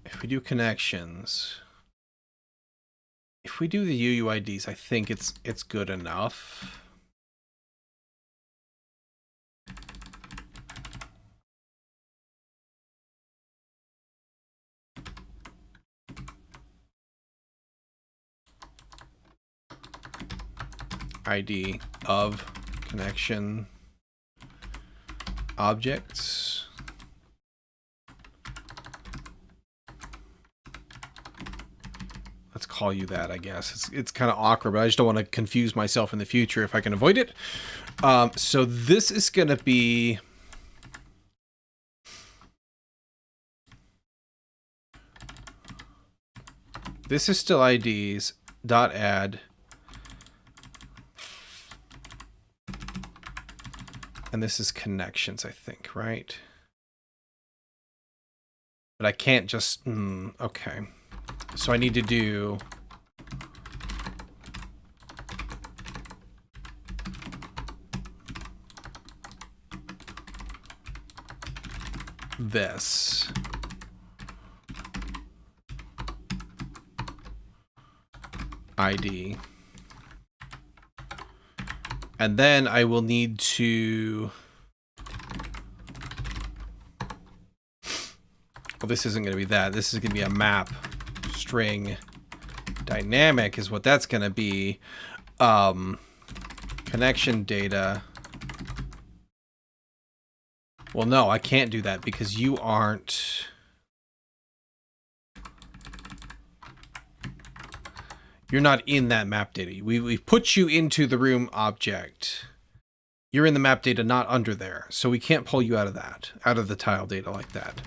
Speaker 1: if we do connections, if we do the UUIDs, I think it's good enough. ID of connection objects. Let's call you that, I guess. It's kind of awkward, but I just don't want to confuse myself in the future if I can avoid it. So this is going to be... This is still IDs dot add. And this is connections, I think, right? But I can't just... okay. So I need to do... this. ID. And then I will need to... Well, this isn't going to be that. This is going to be a map string dynamic is what that's going to be. Connection data. Well, no, I can't do that because you aren't... You're not in that map data. We've put you into the room object. You're in the map data, not under there. So we can't pull you out of that, out of the tile data like that.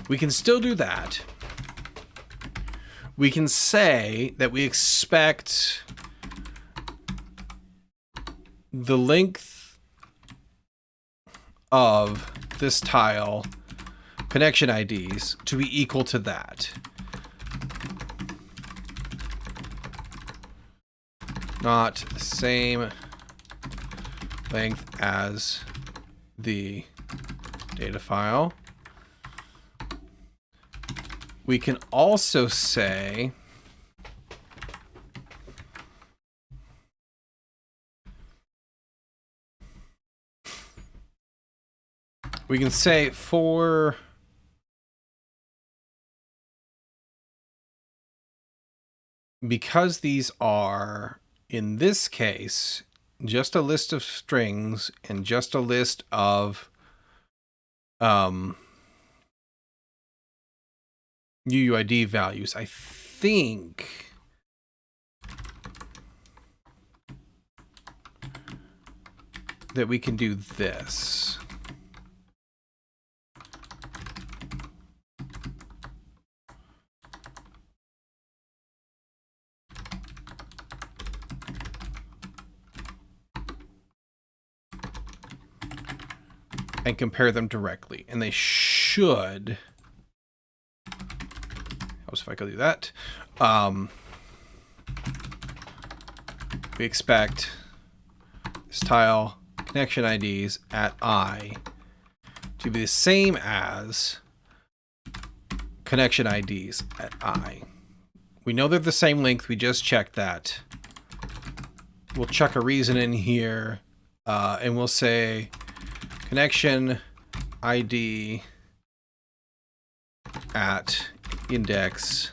Speaker 1: We can still do that. We can say that we expect the length of this tile connection IDs to be equal to that. Not same length as the data file. We can also say for because these are in this case just a list of strings and just a list of UUID values, I think that we can do this. And compare them directly. And they should... If I could do that. We expect this tile connection IDs at I to be the same as connection IDs at I. We know they're the same length. We just checked that. We'll chuck a reason in here, and we'll say connection ID at index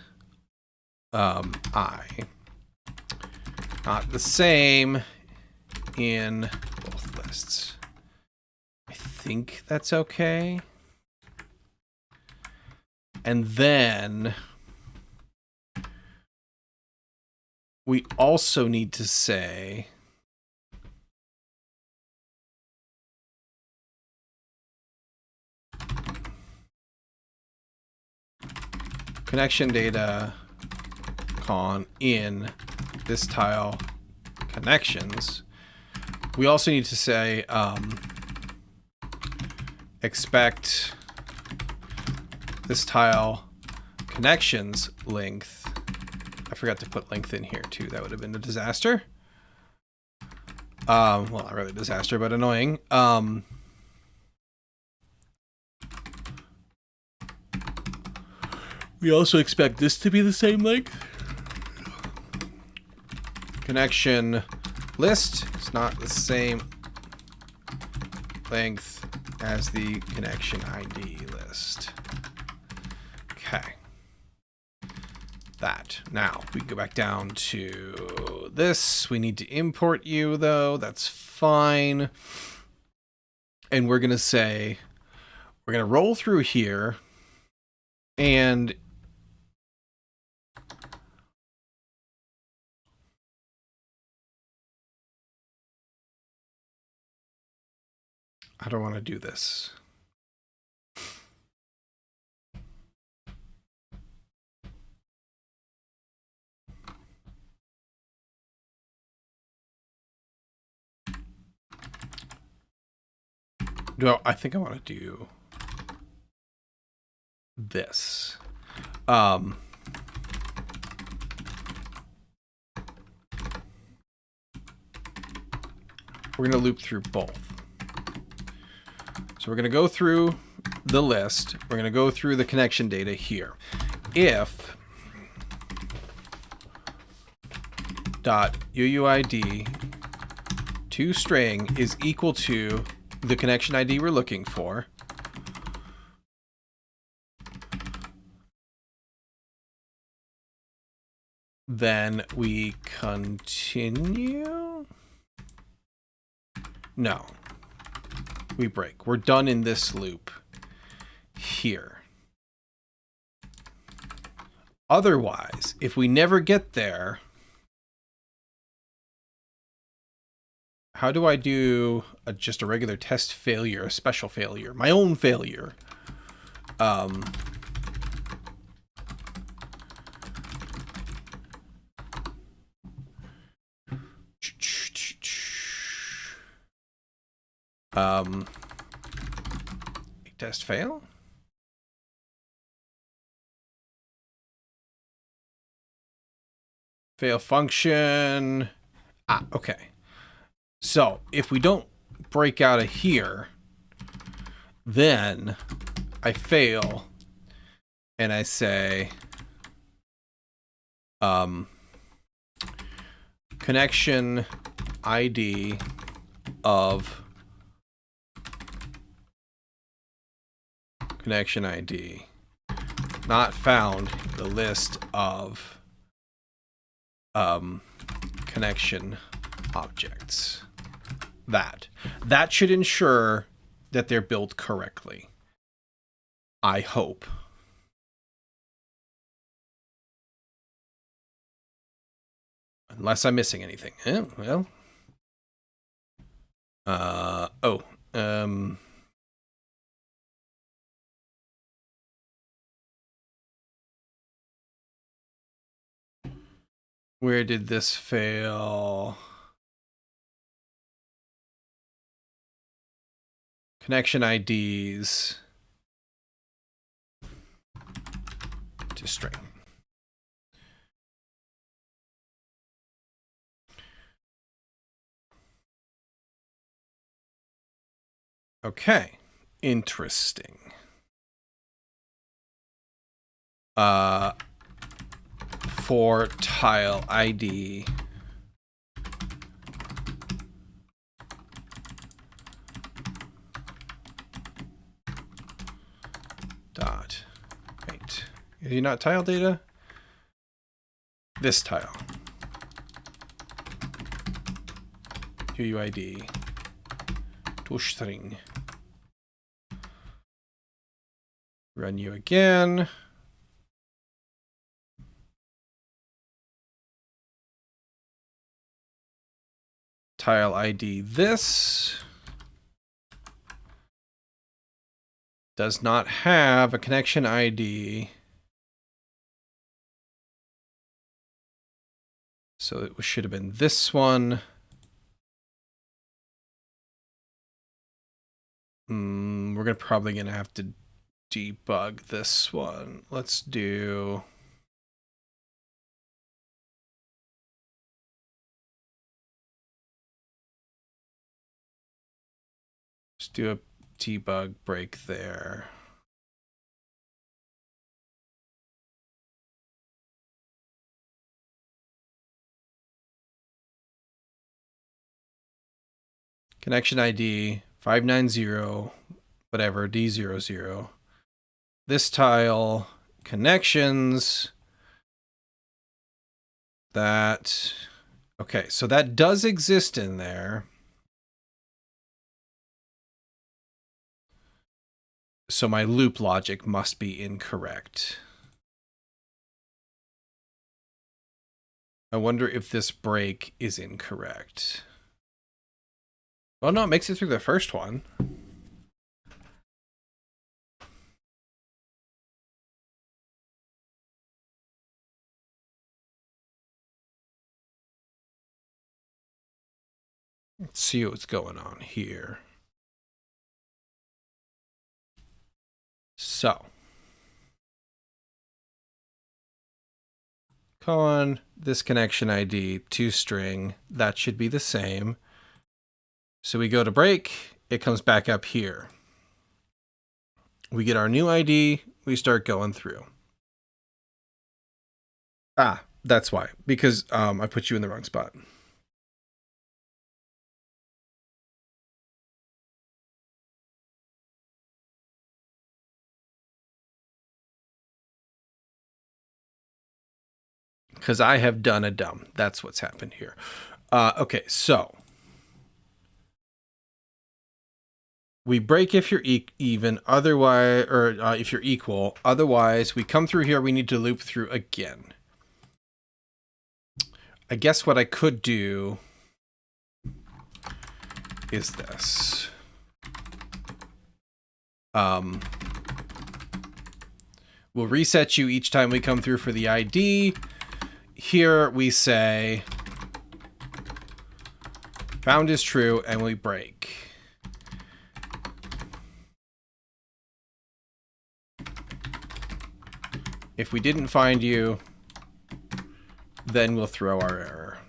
Speaker 1: I. Not the same in both lists. I think that's okay. And then we also need to say connection data con in this tile connections. We also need to say expect this tile connections length. I forgot to put length in here too. That would have been a disaster. Well, not really a disaster, but annoying. We also expect this to be the same length. Connection list is not the same length as the connection ID list. Okay. That. Now, we go back down to this. We need to import you, though. That's fine. And we're going to say, we're going to roll through here. And I don't want to do this. No, I think I want to do this. We're going to loop through both. So we're going to go through the list. We're going to go through the connection data here. If .uuid to string is equal to the connection ID we're looking for, then we continue. No. We break. We're done in this loop here. Otherwise, if we never get there, how do I do just a regular test failure, a special failure, my own failure? Test fail. Fail function. Okay. So if we don't break out of here, then I fail and I say, connection ID of connection ID not found in the list of connection objects. That should ensure that they're built correctly. I hope. Unless I'm missing anything. Well. Where did this fail? Connection IDs to string. Okay, interesting. For tile ID dot, wait, is he not tile data? This tile. UUID to string. Run you again. Tile ID this does not have a connection ID. So it should have been this one. We're we're probably going to have to debug this one. Let's do... Let's do a debug break there. Connection ID 590, whatever, D00. This tile, connections, that, okay, so that does exist in there. So my loop logic must be incorrect. I wonder if this break is incorrect. Well, no, it makes it through the first one. Let's see what's going on here. So, colon, this connection ID, toString, that should be the same. So we go to break, it comes back up here. We get our new ID, we start going through. Ah, that's why, because I put you in the wrong spot. Because I have done a dumb. That's what's happened here. Okay, so we break if you're even, otherwise, or if you're equal. Otherwise, we come through here, we need to loop through again. I guess what I could do is this. We'll reset you each time we come through for the ID. Here we say found is true and we break. If we didn't find you, then we'll throw our error.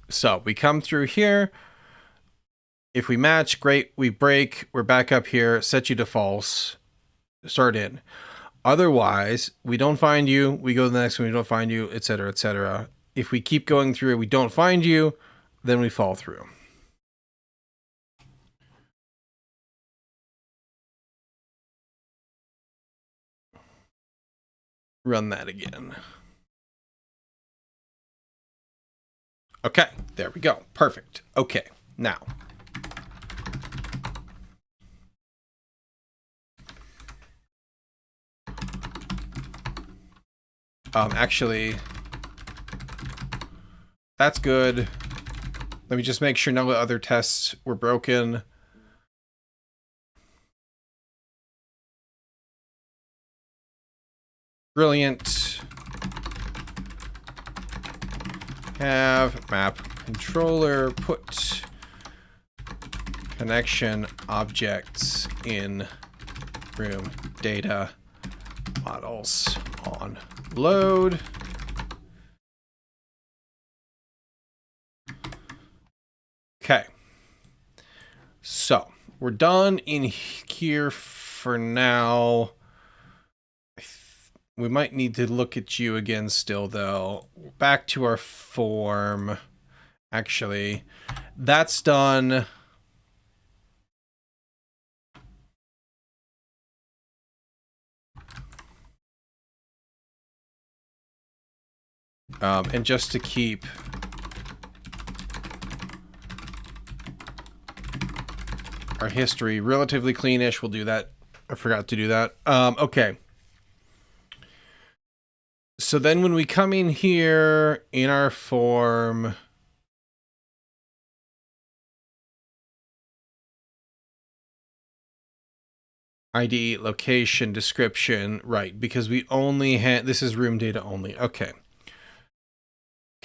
Speaker 1: So we come through here. If we match, great, we break, we're back up here, set you to false, start in. Otherwise, we don't find you, we go to the next one, we don't find you, etc., etc. If we keep going through, we don't find you, then we fall through. Run that again. Okay, there we go. Perfect. Okay, now. Actually, that's good. Let me just make sure no other tests were broken. Brilliant. Have map controller put connection objects in room data models on load. Okay. So we're done in here for now. We might need to look at you again still, though. Back to our form. Actually, that's done. And just to keep our history relatively cleanish, we'll do that. I forgot to do that. Okay. So then when we come in here in our form, ID, location, description, right, because we only had, this is room data only. Okay.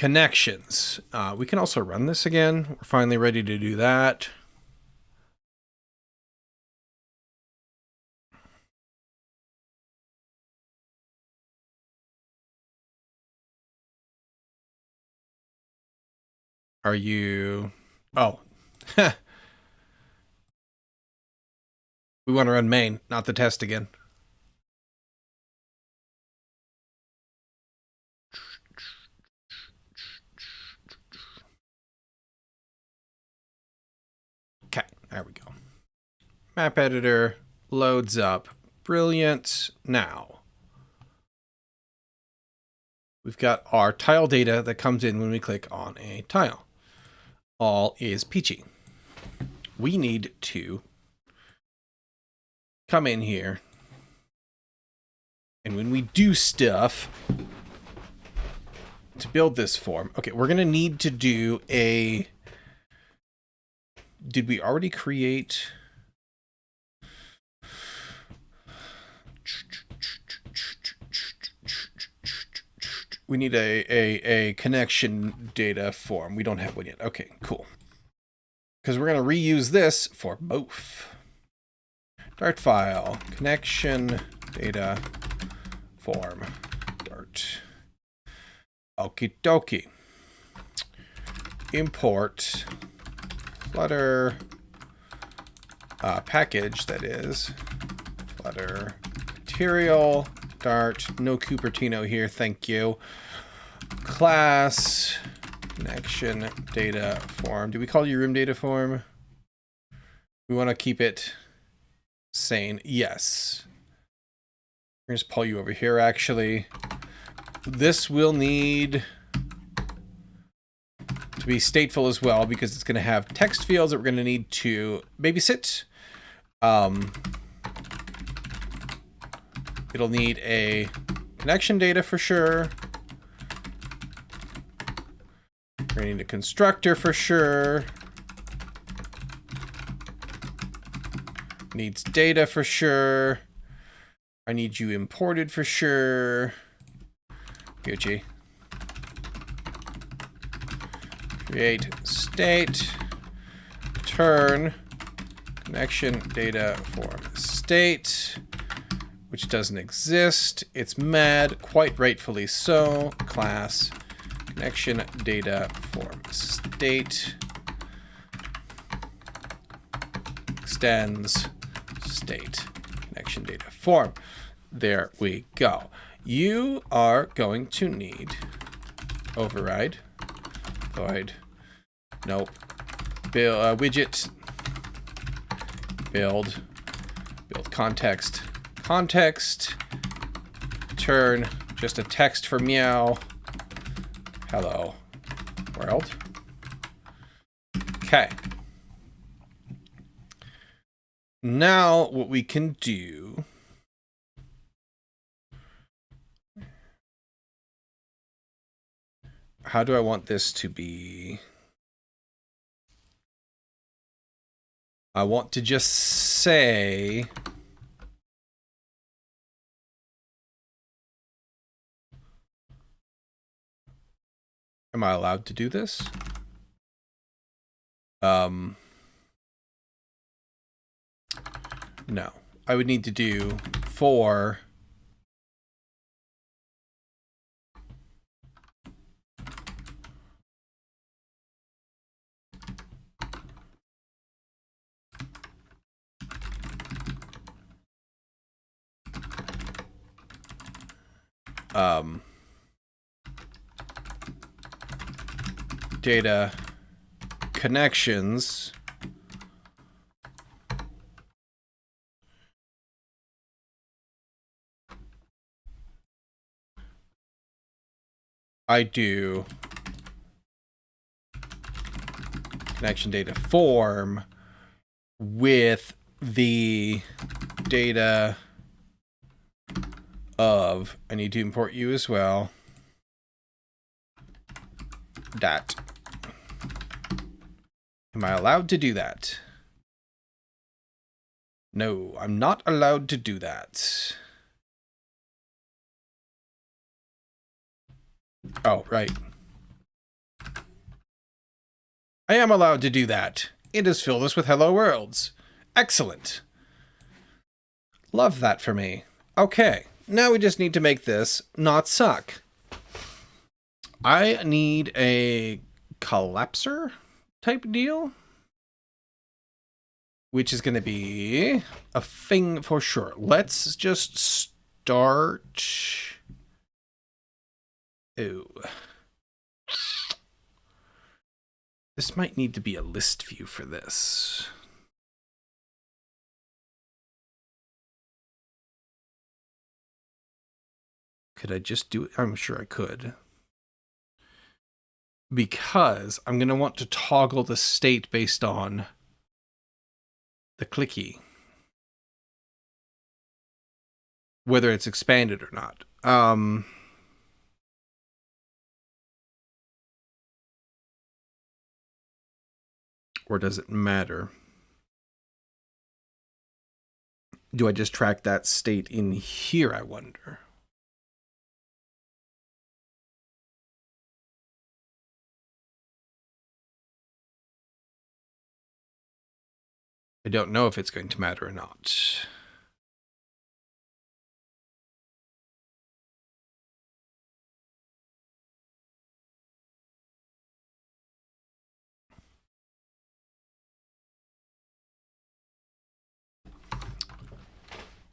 Speaker 1: connections. We can also run this again. We're finally ready to do that. Are you... Oh. We want to run main, not the test again. Okay, there we go. Map editor loads up. Brilliant. Now, we've got our tile data that comes in when we click on a tile. All is peachy. We need to come in here, and when we do stuff to build this form, okay, we're going to need to do a... Did we already create... We need a connection data form. We don't have one yet. Okay, cool. Because we're going to reuse this for both. Dart file, connection data form, Dart. Okie dokie. Import Flutter package, that is. Flutter material, Dart, no Cupertino here, thank you. Class, connection data form. Do we call your room data form? We want to keep it sane. Yes. We're going to pull you over here, actually. This will need to be stateful as well, because it's going to have text fields that we're going to need to babysit. It'll need a connection data for sure. We're going to need a constructor for sure. Needs data for sure. I need you imported for sure. Gucci. Create state. Return connection data form state, which doesn't exist. It's mad, quite rightfully so. Class connection data form state extends state connection data form. There we go. You are going to need override. Void. Nope. Build widget. Build context. Context. Return just a text for meow. Hello world. Okay. Now what we can do, how do I want this to be? I want to just say am I allowed to do this? No. I would need to do for data connections. I do connection data form with the data of, I need to import you as well. Dat. Am I allowed to do that? No, I'm not allowed to do that. Oh, right. I am allowed to do that. It has filled us with hello worlds. Excellent. Love that for me. Okay, now we just need to make this not suck. I need a collapser type deal, which is going to be a thing for sure. Let's just start. Ooh. This might need to be a list view for this. Could I just do it? I'm sure I could. Because I'm going to want to toggle the state based on the clicky. Whether it's expanded or not. Or does it matter? Do I just track that state in here, I wonder? I don't know if it's going to matter or not.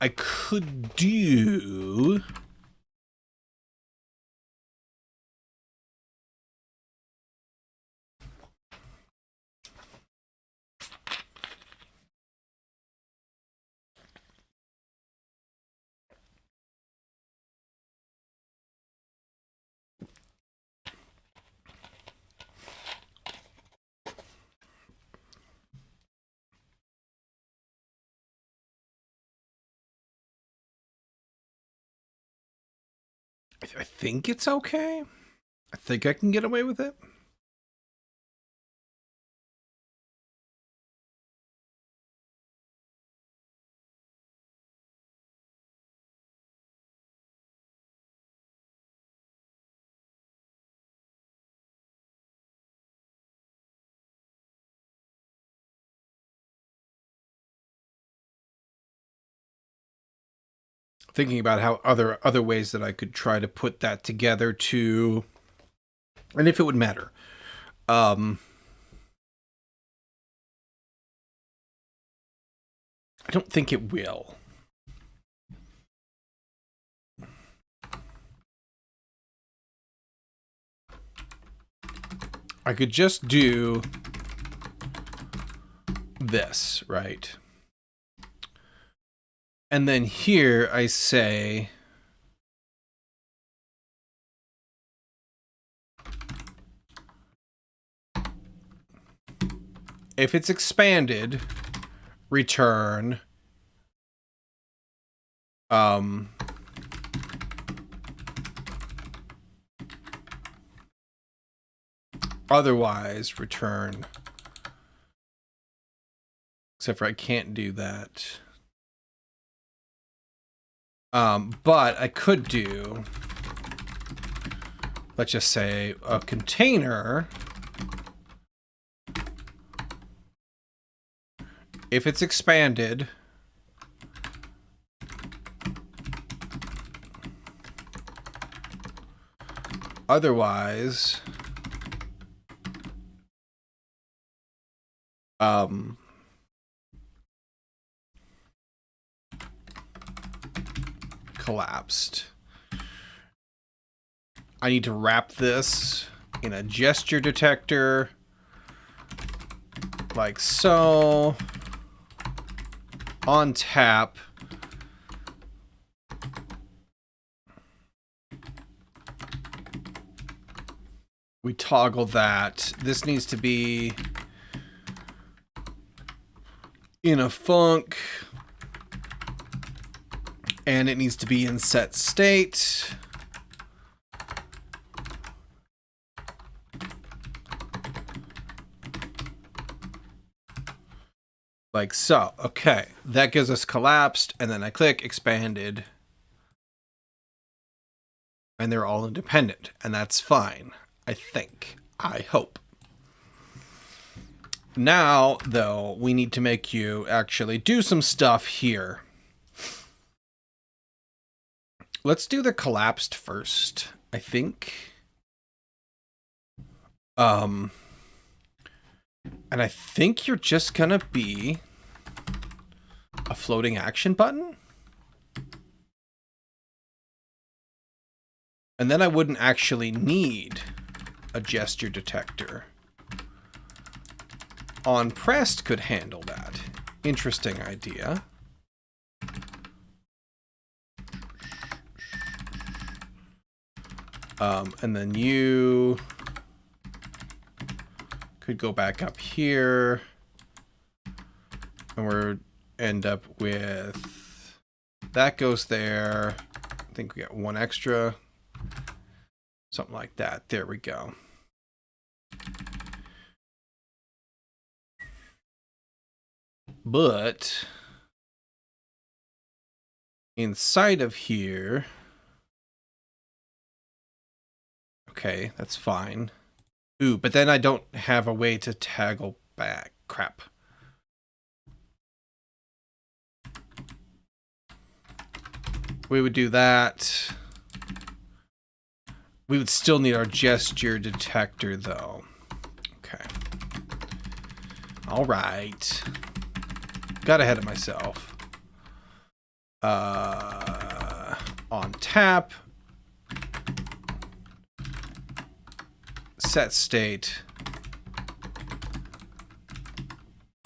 Speaker 1: I could do... I think it's okay. I think I can get away with it. Thinking about how other ways that I could try to put that together to, and if it would matter. I don't think it will. I could just do this, right? And then here I say, if it's expanded, return otherwise return, except for I can't do that. But I could do, let's just say, a container. If it's expanded, otherwise, collapsed. I need to wrap this in a gesture detector, like so, on tap. We toggle that. This needs to be in a func, and it needs to be in set state. Like so. Okay, that gives us collapsed, and then I click expanded, and they're all independent, and that's fine. I think. I hope. Now, though, we need to make you actually do some stuff here. Let's do the collapsed first, I think. And I think you're just gonna be a floating action button. And then I wouldn't actually need a gesture detector. On pressed could handle that. Interesting idea. And then you could go back up here. And we're end up with that goes there. I think we got one extra. Something like that. There we go. But inside of here, okay, that's fine. Ooh, but then I don't have a way to toggle back. Crap. We would do that. We would still need our gesture detector, though. Okay. All right. Got ahead of myself. On tap. Set state.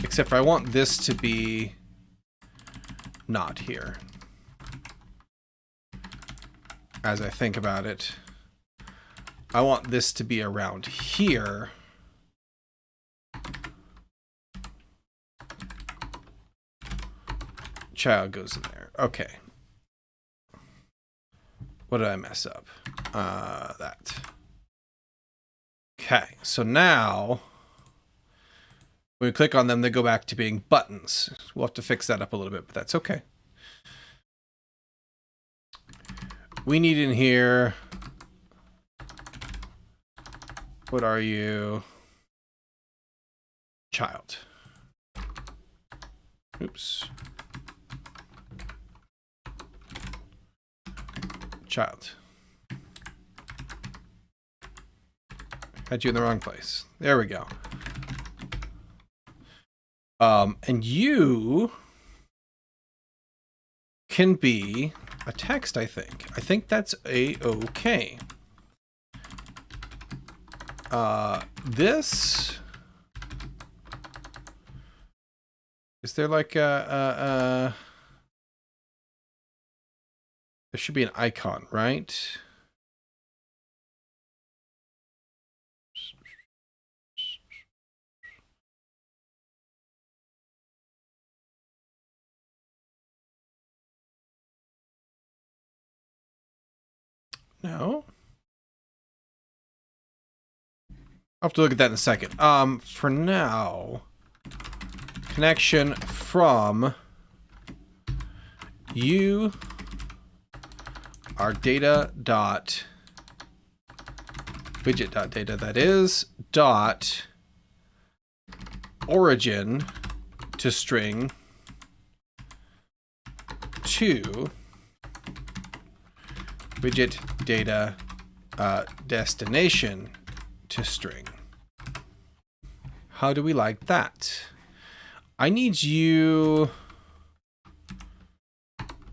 Speaker 1: Except for I want this to be not here. As I think about it, I want this to be around here. Child goes in there. Okay. What did I mess up? That. Okay, so now when we click on them, they go back to being buttons. We'll have to fix that up a little bit, but that's okay. We need in here. What are you? Child. Oops. Child. Had you in the wrong place. There we go. And you can be a text, I think. I think that's a-okay. This... Is there like a... There should be an icon, right? No? I'll have to look at that in a second. For now, connection from you are data dot widget dot data, that is dot origin to string to widget data destination to string. How do we like that? I need you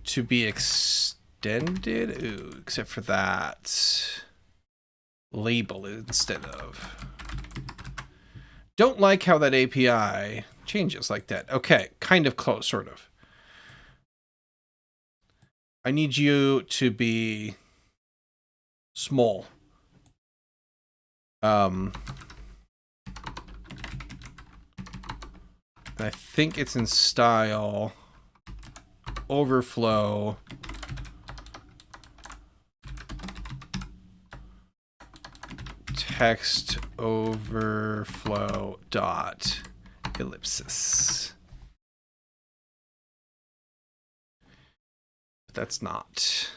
Speaker 1: to be extended. Ooh, except for that label instead of. Don't like how that API changes like that. Okay, kind of close, sort of. I need you to be small. I think it's in style, overflow, text overflow dot ellipsis. But that's not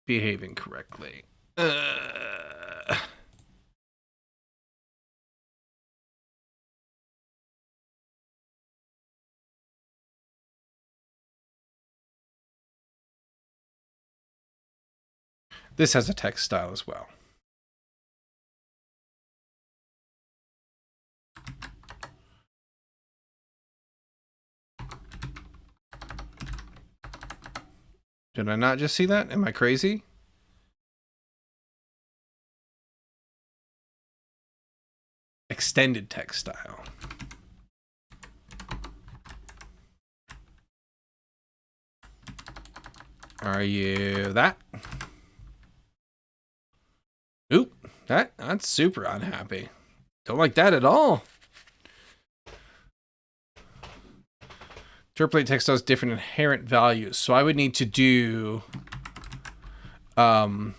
Speaker 1: behaving correctly. This has a text style as well. Did I not just see that? Am I crazy? Extended text style. Are you that? Oop, that's super unhappy. Don't like that at all. Interpolate text has different inherent values, so I would need to do I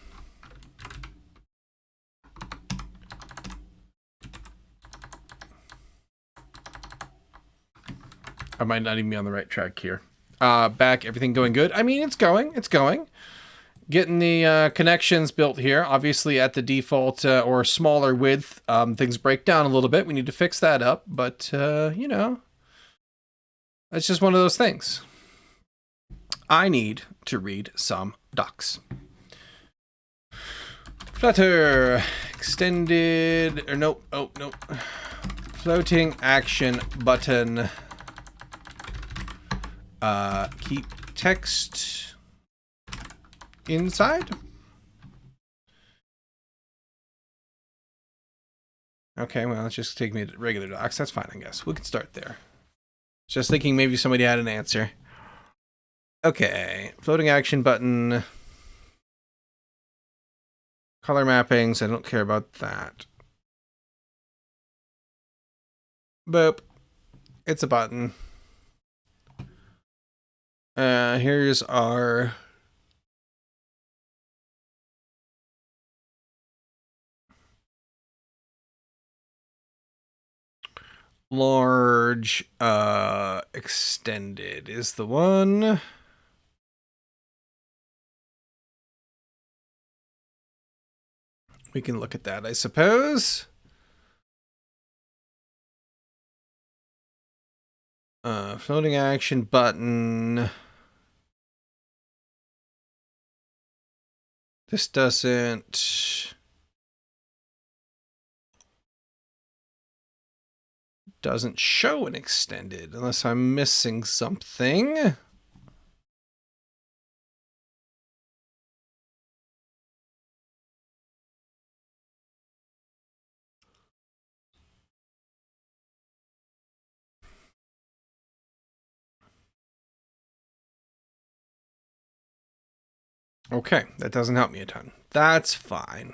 Speaker 1: might not even be on the right track here. Back, everything going good? I mean, it's going. Getting the connections built here, obviously at the default or smaller width. Things break down a little bit. We need to fix that up, but you know, it's just one of those things. I need to read some docs. Flutter, extended, or nope, oh, nope. Floating action button. Keep text inside. Okay, well, let's just take me to regular docs. That's fine, I guess. We can start there. Just thinking maybe somebody had an answer. Okay, floating action button. Color mappings, I don't care about that. Boop. It's a button. Here's our large extended is the one. We can look at that, I suppose. Floating action button. This doesn't show an extended unless I'm missing something. Okay, that doesn't help me a ton. That's fine.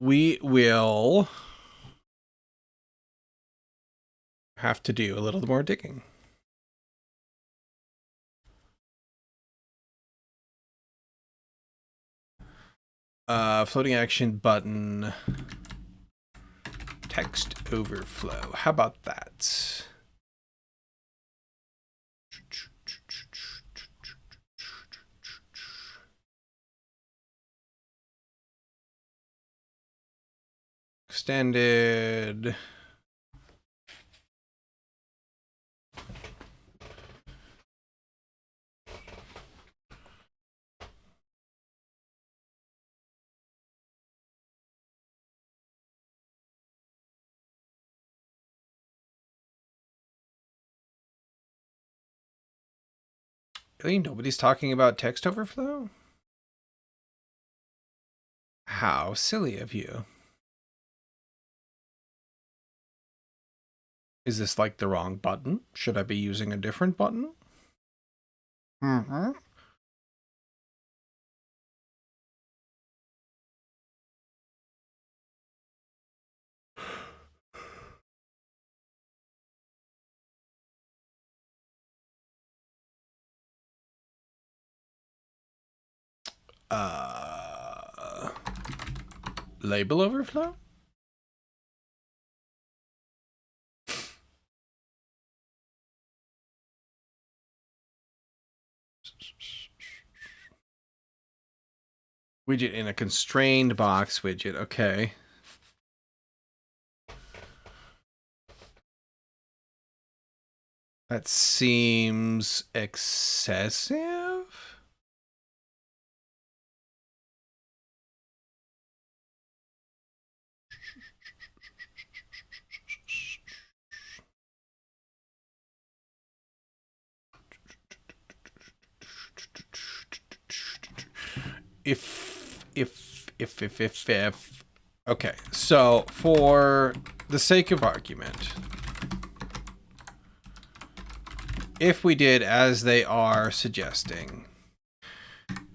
Speaker 1: We will have to do a little more digging. Floating action button. Text overflow. How about that? Extended. Really? Nobody's talking about text overflow? How silly of you. Is this like the wrong button? Should I be using a different button? Mm-hmm. Label overflow? Widget in a constrained box widget. Okay. That seems excessive. if. Okay, so for the sake of argument, if we did as they are suggesting,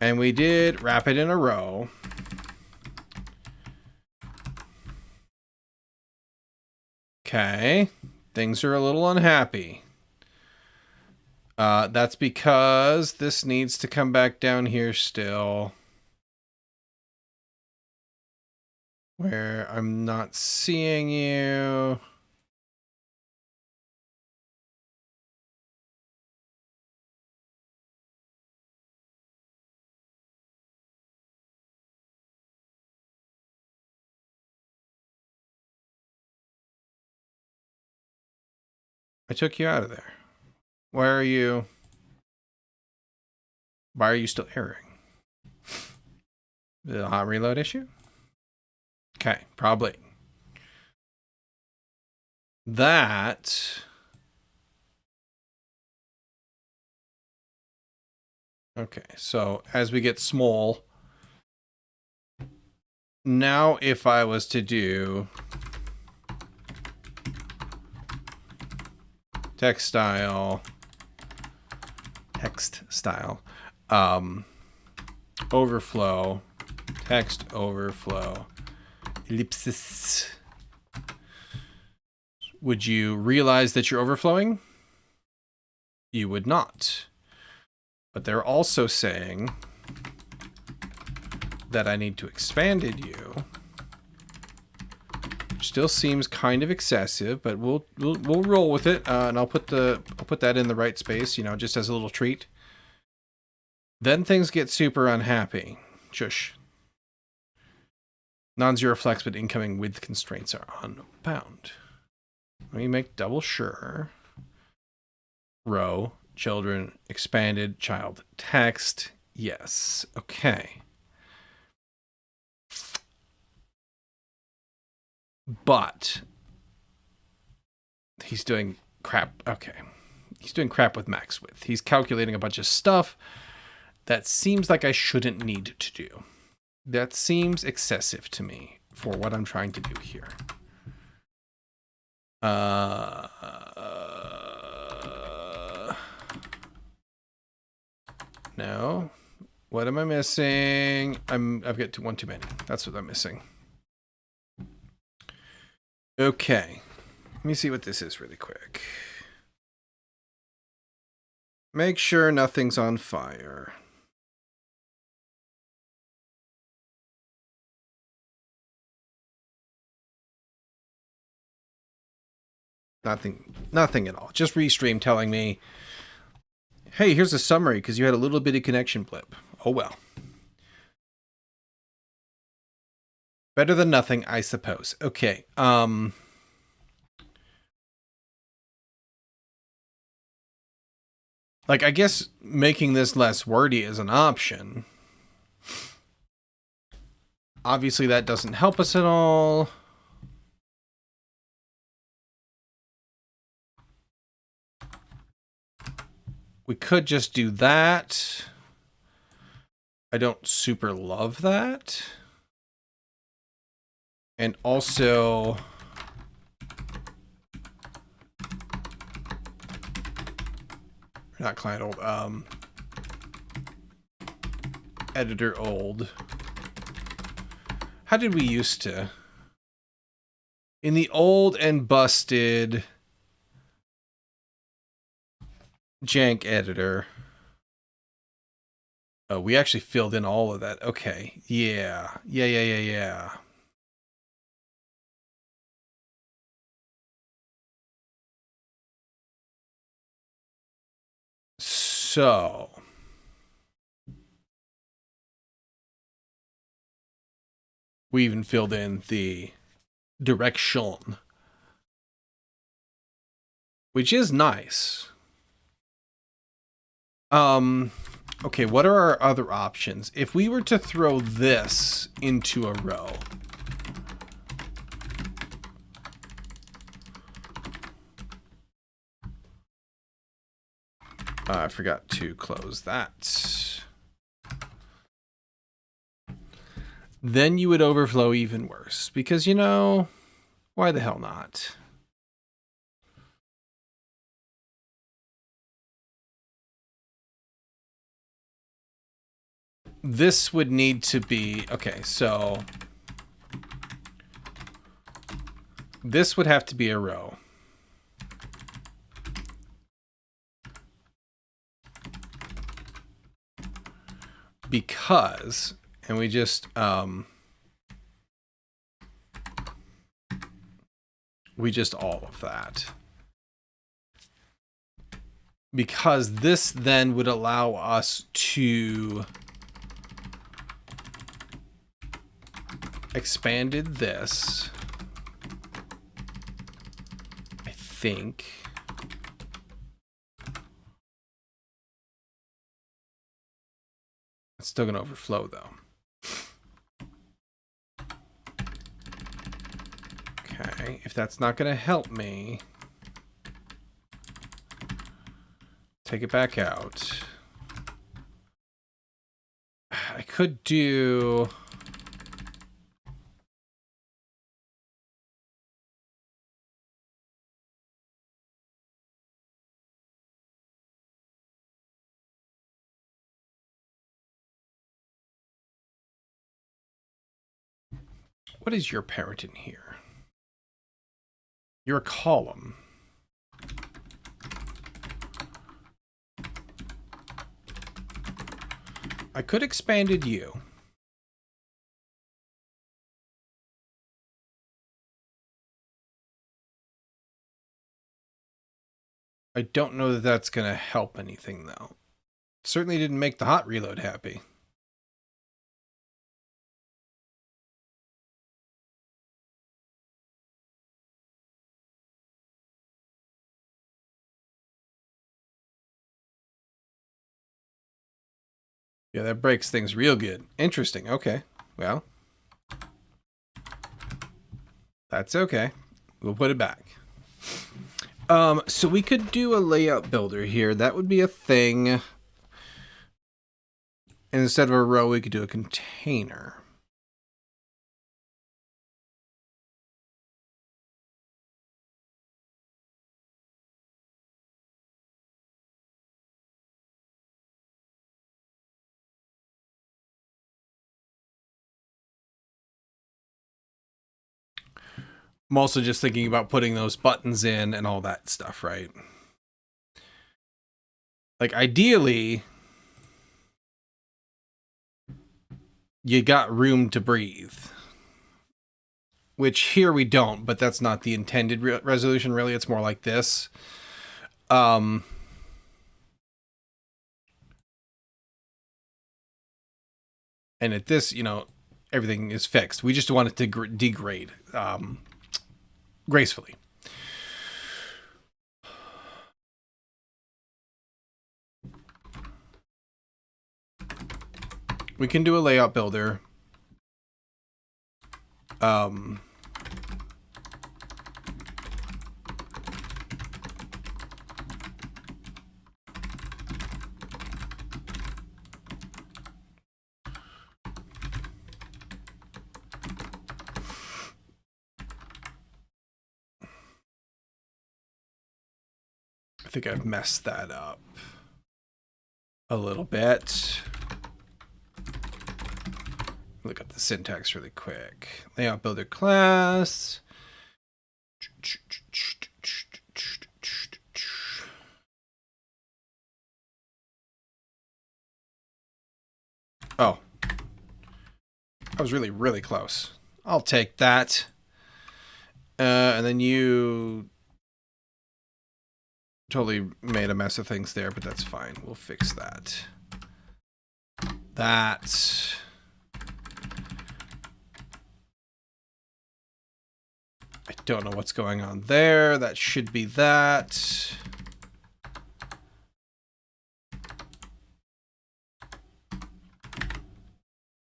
Speaker 1: and we did wrap it in a row, okay, things are a little unhappy. That's because this needs to come back down here still. Where I'm not seeing you. I took you out of there. Why are you still erroring? The hot reload issue? Okay, probably. That. Okay, so as we get small, now if I was to do text style, overflow, text overflow, ellipsis. Would you realize that you're overflowing? You would not. But they're also saying that I need to expanded you. Which still seems kind of excessive, but we'll roll with it. And I'll put that in the right space, you know, just as a little treat. Then things get super unhappy. Shush. Non-zero flex, but incoming width constraints are unbound. Let me make double sure. Row, children, expanded, child, text. Yes. Okay. But he's doing crap. Okay. He's doing crap with max width. He's calculating a bunch of stuff that seems like I shouldn't need to do. That seems excessive to me for what I'm trying to do here. No. What am I missing? I've got one too many. That's what I'm missing. Okay. Let me see what this is really quick. Make sure nothing's on fire. Nothing at all. Just Restream telling me, hey, here's a summary because you had a little bitty connection blip. Oh well. Better than nothing, I suppose. Okay. Like, I guess making this less wordy is an option. Obviously, that doesn't help us at all. We could just do that. I don't super love that. And also, not client old, editor old. How did we used to? In the old and busted jank editor. Oh, we actually filled in all of that. Okay. Yeah. So we even filled in the direction, which is nice. Okay, what are our other options? If we were to throw this into a row. I forgot to close that. then you would overflow even worse. Because, you know, why the hell not? This would need to be... Okay, so... This would have to be a row. Because... And we just... we just all of that. Because this then would allow us to... expanded this... I think. It's still gonna overflow though. Okay, if that's not gonna help me, take it back out. I could do... What is your parent in here? You're a column. I could expanded you. I don't know that that's going to help anything, though. Certainly didn't make the hot reload happy. Yeah, that breaks things real good. Interesting. Okay. Well, that's okay. We'll put it back. So we could do a layout builder here. That would be a thing. And instead of a row, we could do a container. I'm also just thinking about putting those buttons in and all that stuff, right? Like, ideally, you got room to breathe. Which here we don't, but that's not the intended resolution, really. It's more like this. And at this, you know, everything is fixed. We just want it to degrade gracefully. We can do a layout builder. I think I've messed that up a little bit. Look up the syntax really quick. Layout builder class. Oh. I was really, really close. I'll take that. And then you totally made a mess of things there, but that's fine. We'll fix that. That. I don't know what's going on there. That should be that.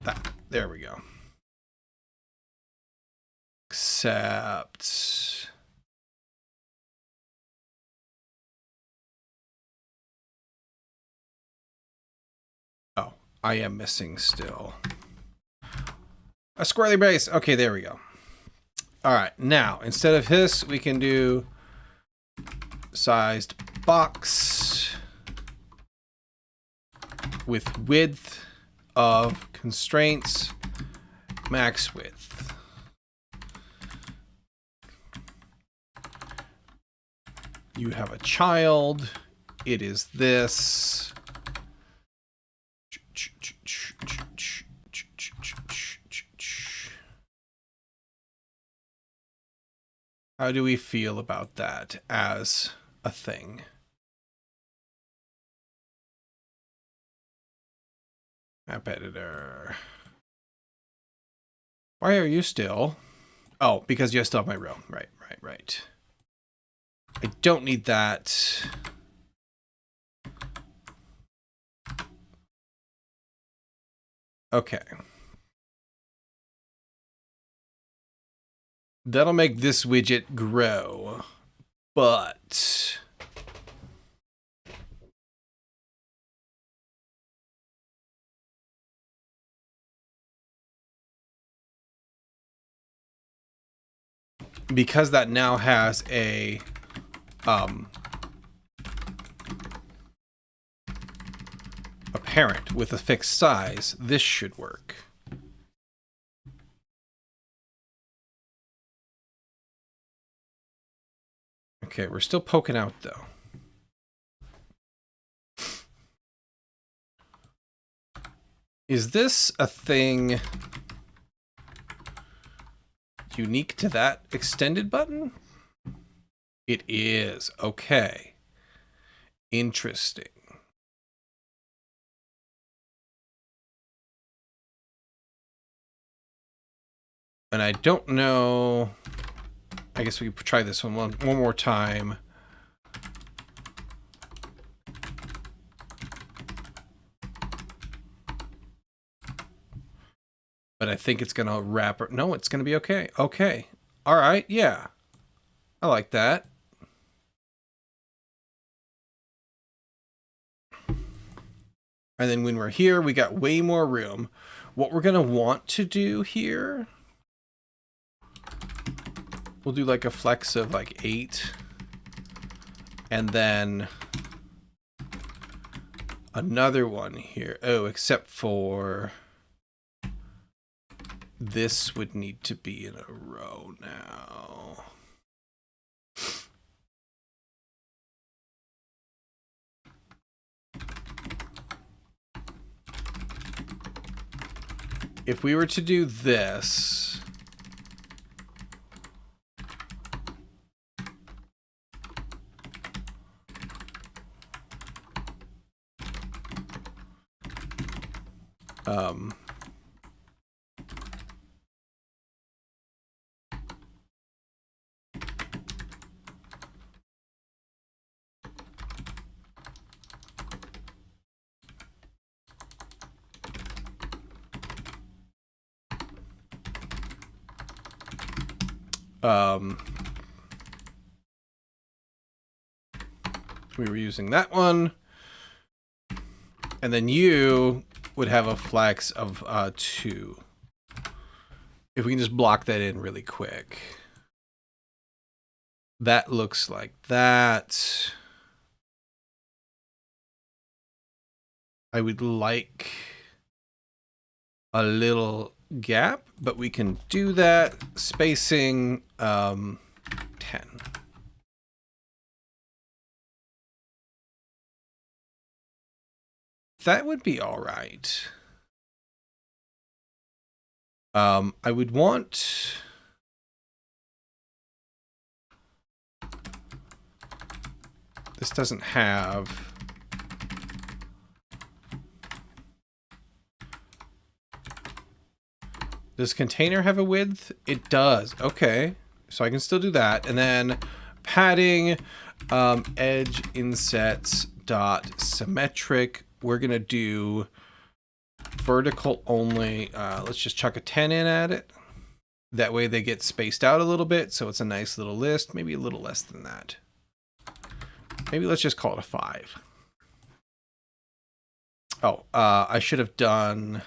Speaker 1: That. There we go. Except... Oh, I am missing still. A squirrely base. Okay, there we go. All right, now instead of this, we can do sized box with width of constraints, max width. You have a child. It is this. How do we feel about that as a thing? Map editor. Why are you still? Oh, because you still have my row. Right. I don't need that. Okay. That'll make this widget grow, but because that now has a parent with a fixed size, this should work. Okay, we're still poking out though. Is this a thing unique to that extended button? It is. Okay. Interesting. And I don't know. I guess we could try this one more time. But I think it's going to wrap. No, it's going to be okay. Okay. All right. Yeah. I like that. And then when we're here, we got way more room. What we're going to want to do here, we'll do like a flex of like 8. And then another one here. Oh, except for this would need to be in a row now. If we were to do this, we were using that one, and then you would have a flex of 2. If we can just block that in really quick. That looks like that. I would like a little gap, but we can do that. Spacing 10. That would be all right. I would want this doesn't have does container have a width? It does. Okay, so I can still do that. And then padding edge insets dot symmetric. We're gonna do vertical only. Let's just chuck a 10 in at it. That way they get spaced out a little bit, so it's a nice little list. Maybe a little less than that. Maybe let's just call it a 5. Oh, I should have done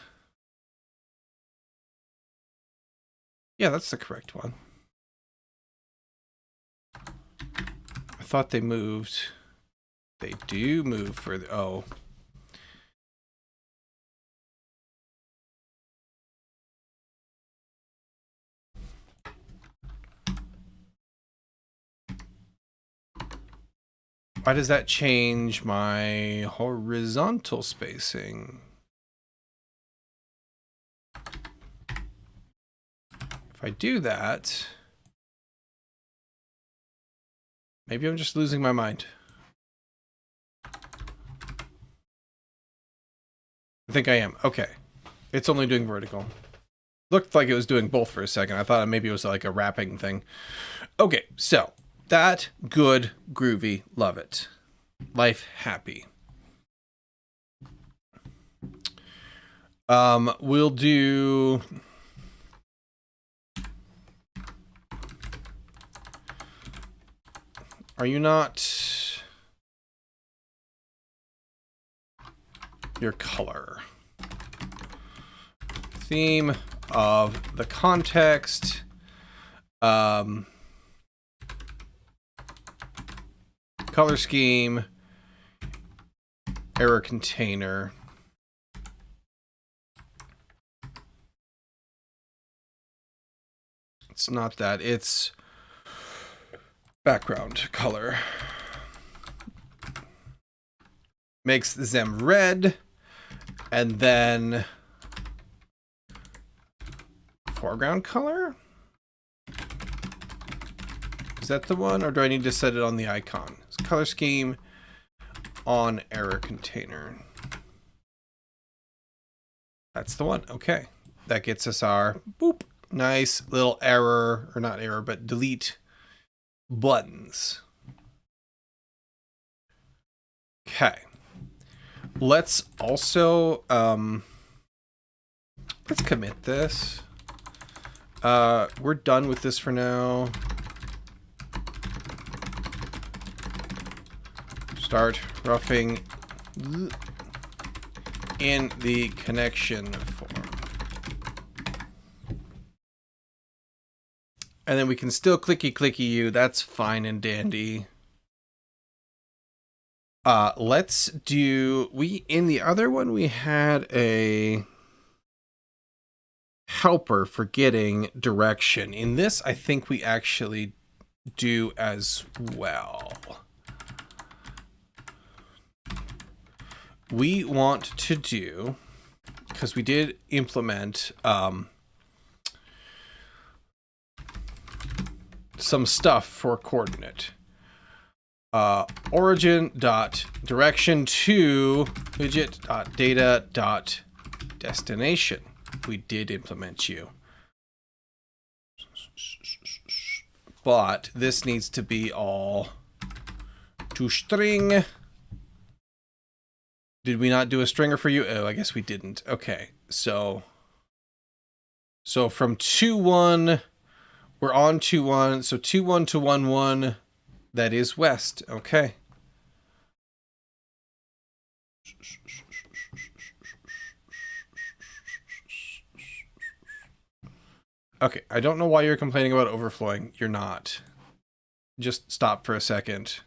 Speaker 1: Yeah, that's the correct one. I thought they moved. They do move further. Oh. Why does that change my horizontal spacing? If I do that, maybe I'm just losing my mind. I think I am. Okay. It's only doing vertical. Looked like it was doing both for a second. I thought maybe it was like a wrapping thing. Okay, so that, good, groovy, love it. Life happy. We'll do... Are you not... Your color. Theme of the context. Color scheme. Error container. It's not that. It's background color. Makes them red. And then foreground color? Is that the one? Or do I need to set it on the icon? It's color scheme on error container. That's the one. Okay. That gets us our boop. Nice little error, or not error, but delete buttons. Okay. Let's also, let's commit this. We're done with this for now. Start roughing in the connection form. And then we can still clicky you. That's fine and dandy. Let's do, in the other one, we had a helper for getting direction. In this, I think we actually do as well. We want to do, because we did implement some stuff for coordinate. Origin dot direction to widget dot data dot destination. We did implement you. But this needs to be all to string. Did we not do a stringer for you? Oh, I guess we didn't. Okay, so from 2-1, we're on 2-1. So 2-1 to 1-1, that is west. Okay. Okay, I don't know why you're complaining about overflowing. You're not. Just stop for a second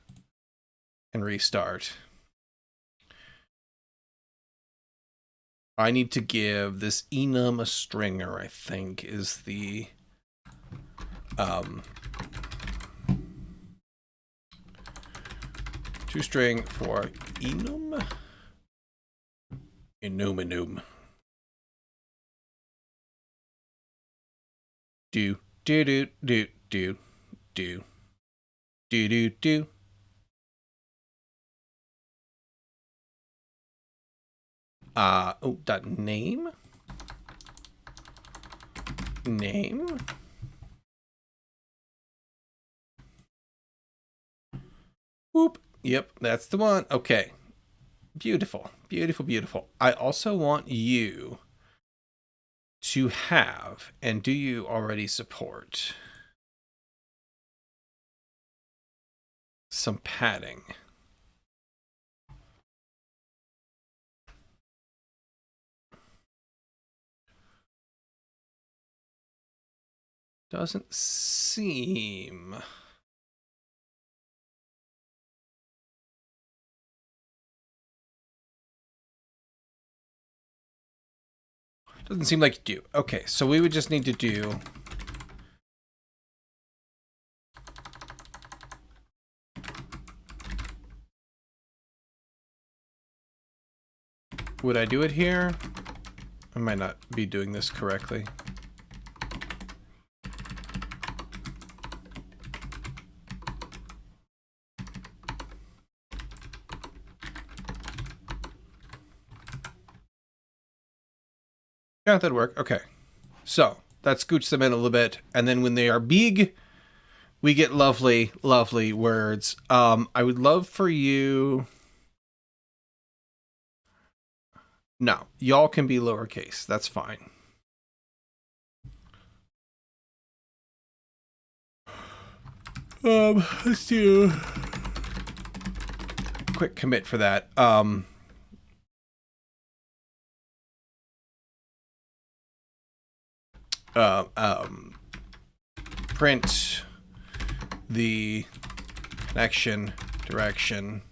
Speaker 1: and restart. I need to give this enum a stringer, I think, is the toString for enum. Enum. Do. Dot name. Whoop. Yep, that's the one. Okay. Beautiful. I also want you to have, and do you already support, some padding. Doesn't seem. Doesn't seem like you do. Okay, so we would just need to do. Would I do it here? I might not be doing this correctly. Yeah, that'd work. Okay. So that scoots them in a little bit. And then when they are big, we get lovely, lovely words. I would love for you. No, y'all can be lowercase. That's fine. Let's do quick commit for that. Print the connection direction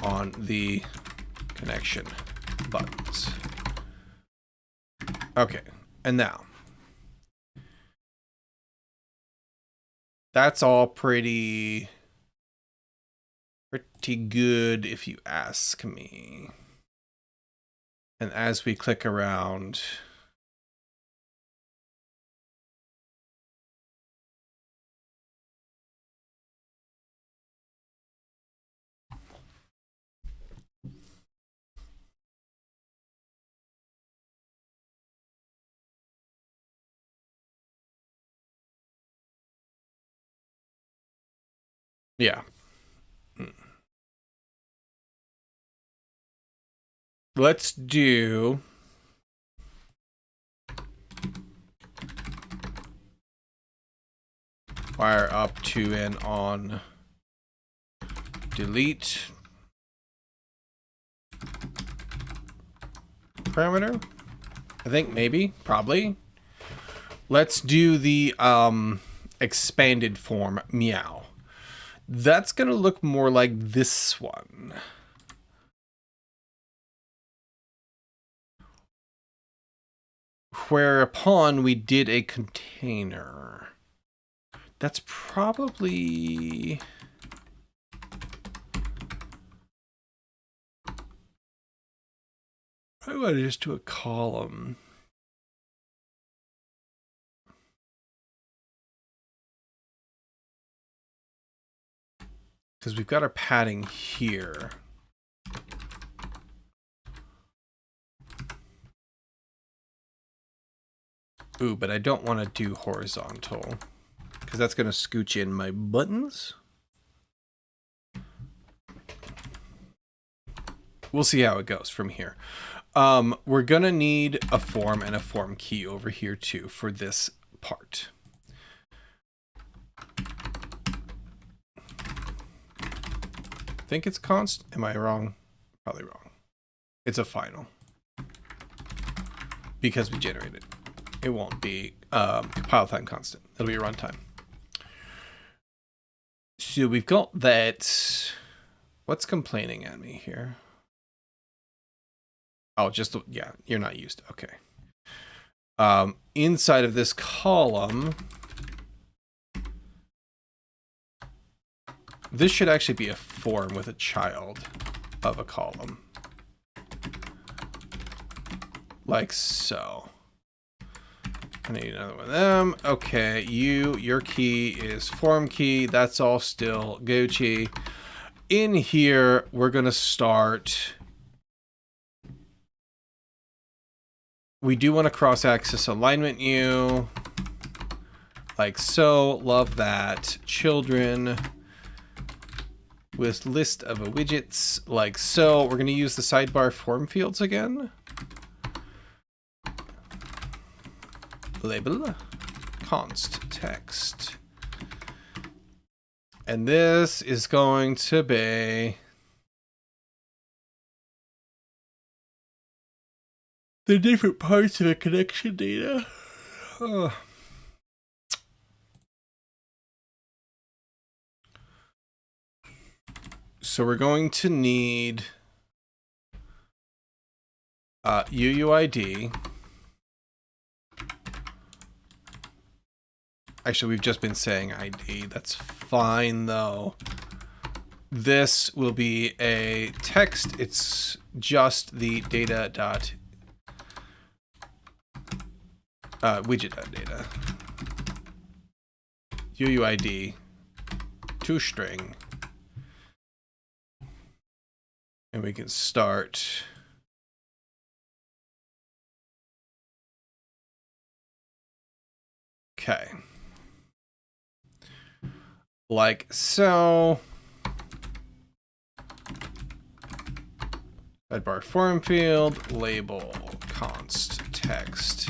Speaker 1: on the connection buttons. Okay, and now that's all pretty good if you ask me. And as we click around, yeah. Let's do wire up to and on delete parameter. I think maybe, probably. Let's do the expanded form meow. That's gonna look more like this one. Whereupon we did a container. That's probably... I want to just do a column. Because we've got our padding here. Ooh, but I don't want to do horizontal. Because that's going to scooch in my buttons. We'll see how it goes from here. We're going to need a form and a form key over here too for this part. I think it's const. Am I wrong? Probably wrong. It's a final. Because we generated. It won't be compile time constant. It'll be a runtime. So we've got that. What's complaining at me here? Oh, just, yeah, you're not used. Okay. Inside of this column, this should actually be a form with a child of a column. Like so. I need another one of them. Okay, your key is form key. That's all still Gucci. In here, we're going to start. We do want to cross-axis alignment you. Like so. Love that. Children with list of widgets. Like so. We're going to use the sidebar form fields again. Label. Const text. And this is going to be... the different parts of a connection data. So we're going to need UUID. Actually, we've just been saying ID. That's fine, though. This will be a text. It's just the data dot widget.data. UUID to string. And we can start. Okay. Like so. Sidebar form field, label, const, text,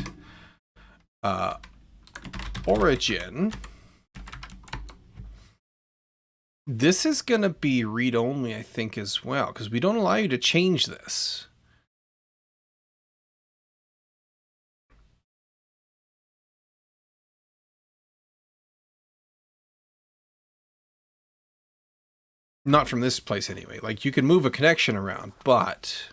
Speaker 1: origin. This is going to be read-only, I think, as well, because we don't allow you to change this. Not from this place, anyway. Like, you can move a connection around, but...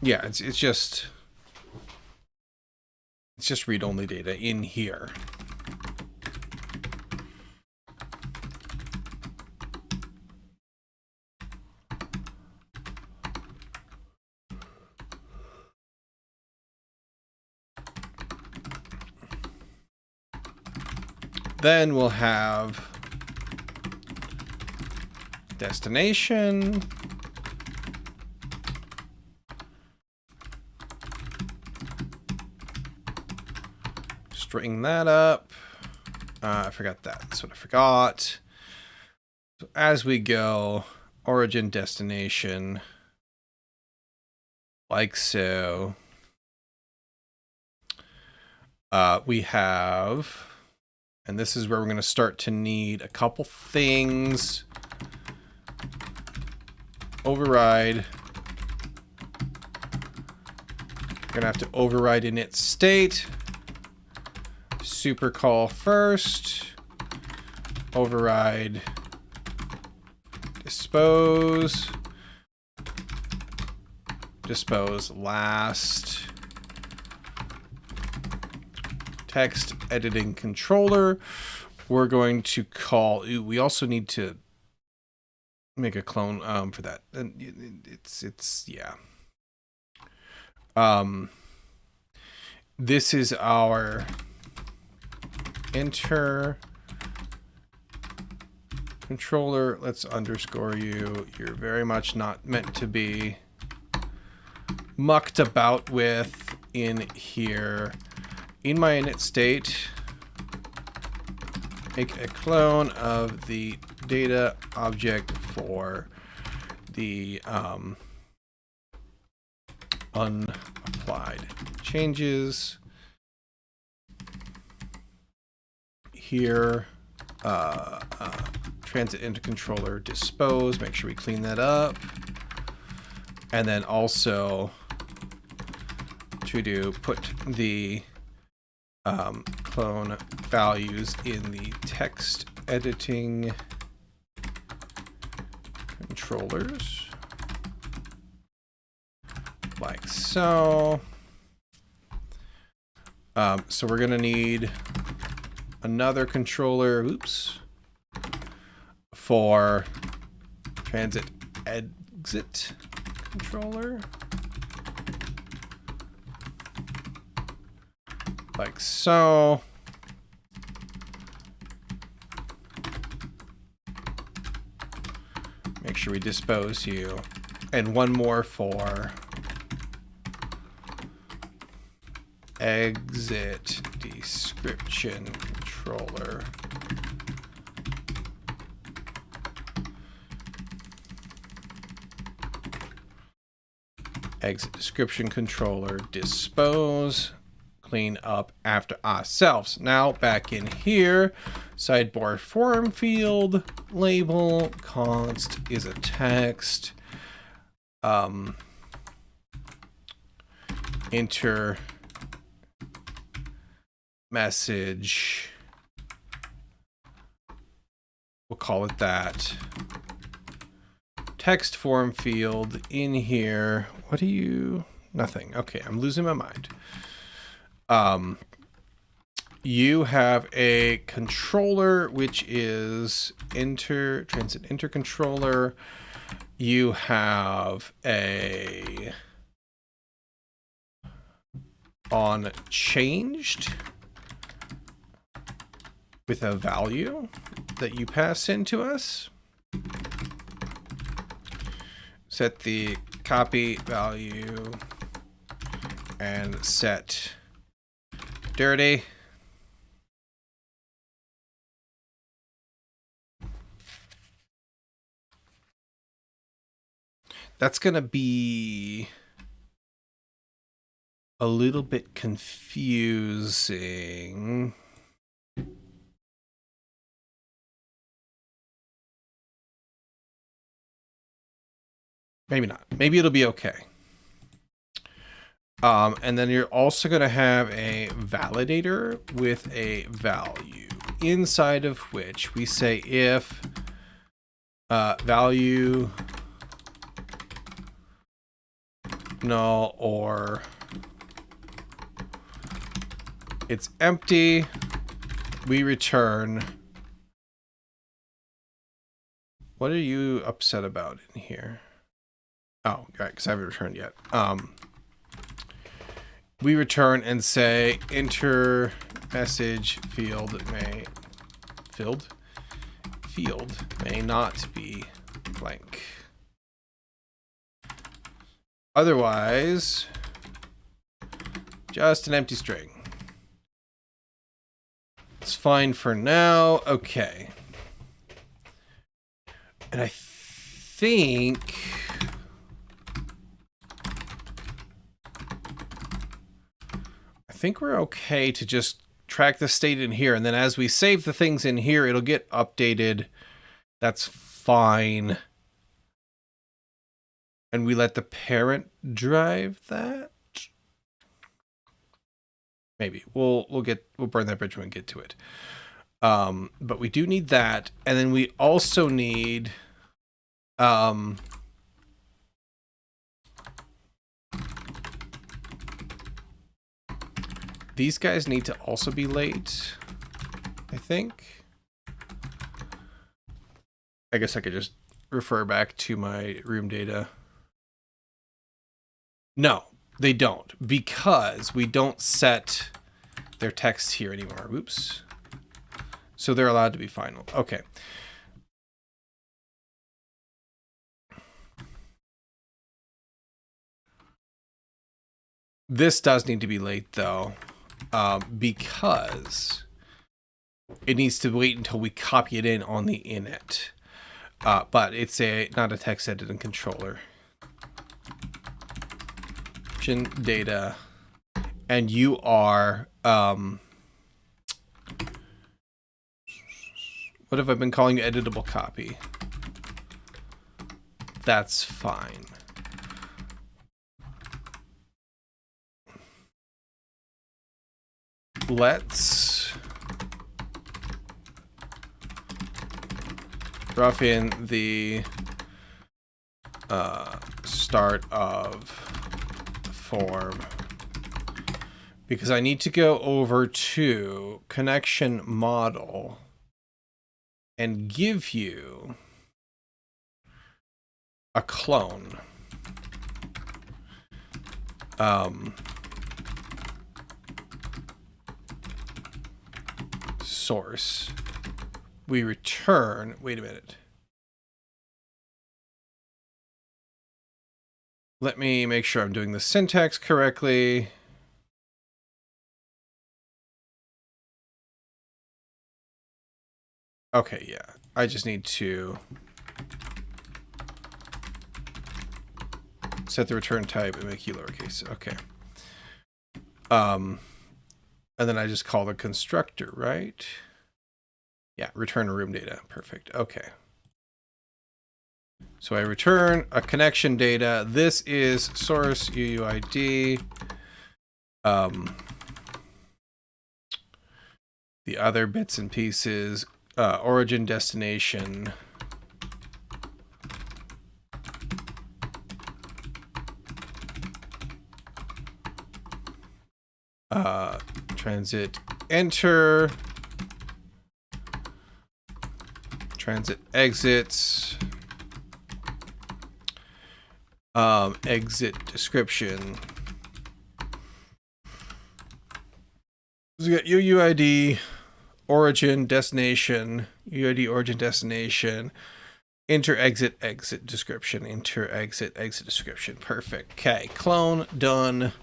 Speaker 1: yeah, it's just read-only data in here. Then we'll have destination. String that up. I forgot that. That's what I forgot. So as we go, origin, destination, like so. We have, and this is where we're going to start to need a couple things. Override. We're going to have to override init state. Super call first. Override. Dispose. Dispose last. Text editing controller. We're going to call. Ooh, we also need to make a clone for that. And it's yeah. This is our enter controller. Let's underscore you. You're very much not meant to be mucked about with in here. In my init state, make a clone of the data object for the unapplied changes. Here, transit into controller dispose. Make sure we clean that up. And then also to do put the clone values in the text editing controllers. Like so. So we're going to need another controller, oops, for transit exit controller. Like so. Make sure we dispose you. And one more for exit description controller. exit description controller, dispose, clean up after ourselves. Now back in here, sidebar form field, label, const is a text, enter message, we'll call it that. Text form field in here. What do you? Nothing. Okay, I'm losing my mind. You have a controller, which is transit enter controller. You have a on changed with a value that you pass into us. Set the copy value and set dirty. That's going to be a little bit confusing. Maybe not. Maybe it'll be okay. And then you're also going to have a validator with a value, inside of which we say if value null or it's empty, we return. What are you upset about in here? Oh, right, because I haven't returned yet. We return and say enter message field may not be blank. Otherwise, just an empty string. It's fine for now. Okay. And I think we're okay to just track the state in here, and then as we save the things in here, it'll get updated. That's fine. And we let the parent drive that. Maybe we'll burn that bridge when we get to it. But we do need that, and then we also need these guys need to also be late, I think. I guess I could just refer back to my room data. No, they don't, because we don't set their text here anymore. Oops. So they're allowed to be final. Okay. This does need to be late, though, because it needs to wait until we copy it in on the init. But it's not a text editing controller. Data, and you are what have I been calling you? Editable copy. That's fine. Let's rough in the start of form, because I need to go over to connection model and give you a clone. Source. We return, wait a minute. Let me make sure I'm doing the syntax correctly. Okay, yeah. I just need to set the return type and make key lowercase. Okay. And then I just call the constructor, right? Yeah, return room data. Perfect. Okay. So I return a connection data. This is source UUID. The other bits and pieces, origin, destination. Transit enter. Transit exits. Exit description. So we got UUID, origin, destination, UUID, origin, destination, enter, exit, exit description, enter, exit, exit description. Perfect. Okay, clone done.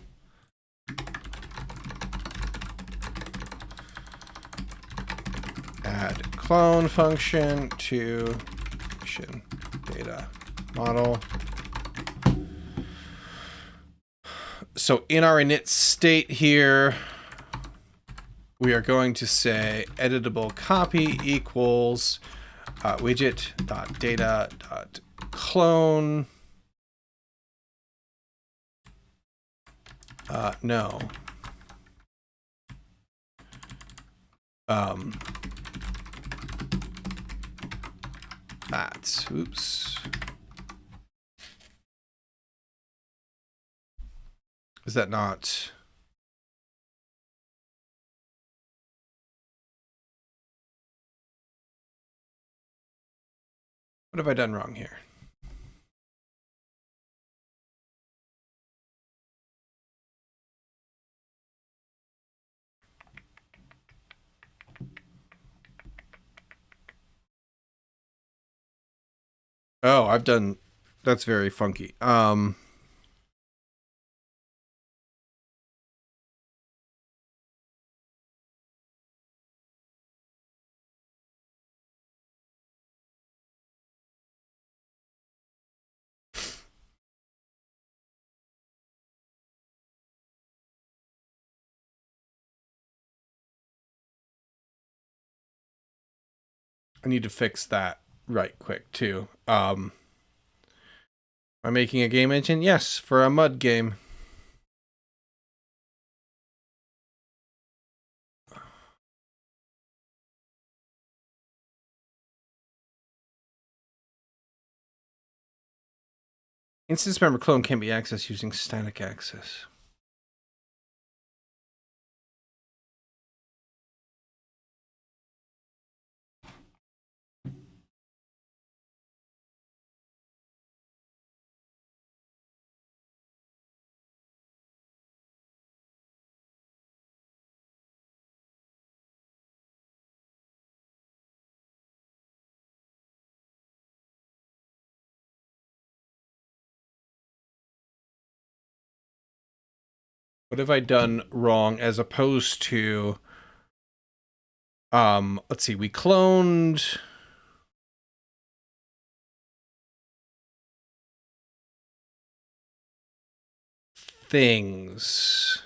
Speaker 1: Add clone function to data model. So in our init state here, we are going to say editable copy equals widget.data.clone. No. Oops. Is that not? What have I done wrong here? Oh, I've done, that's very funky. I need to fix that right quick too. Am I making a game engine? Yes, for a mud game. Instance member clone can be accessed using static access. What have I done wrong as opposed to, let's see, we cloned things.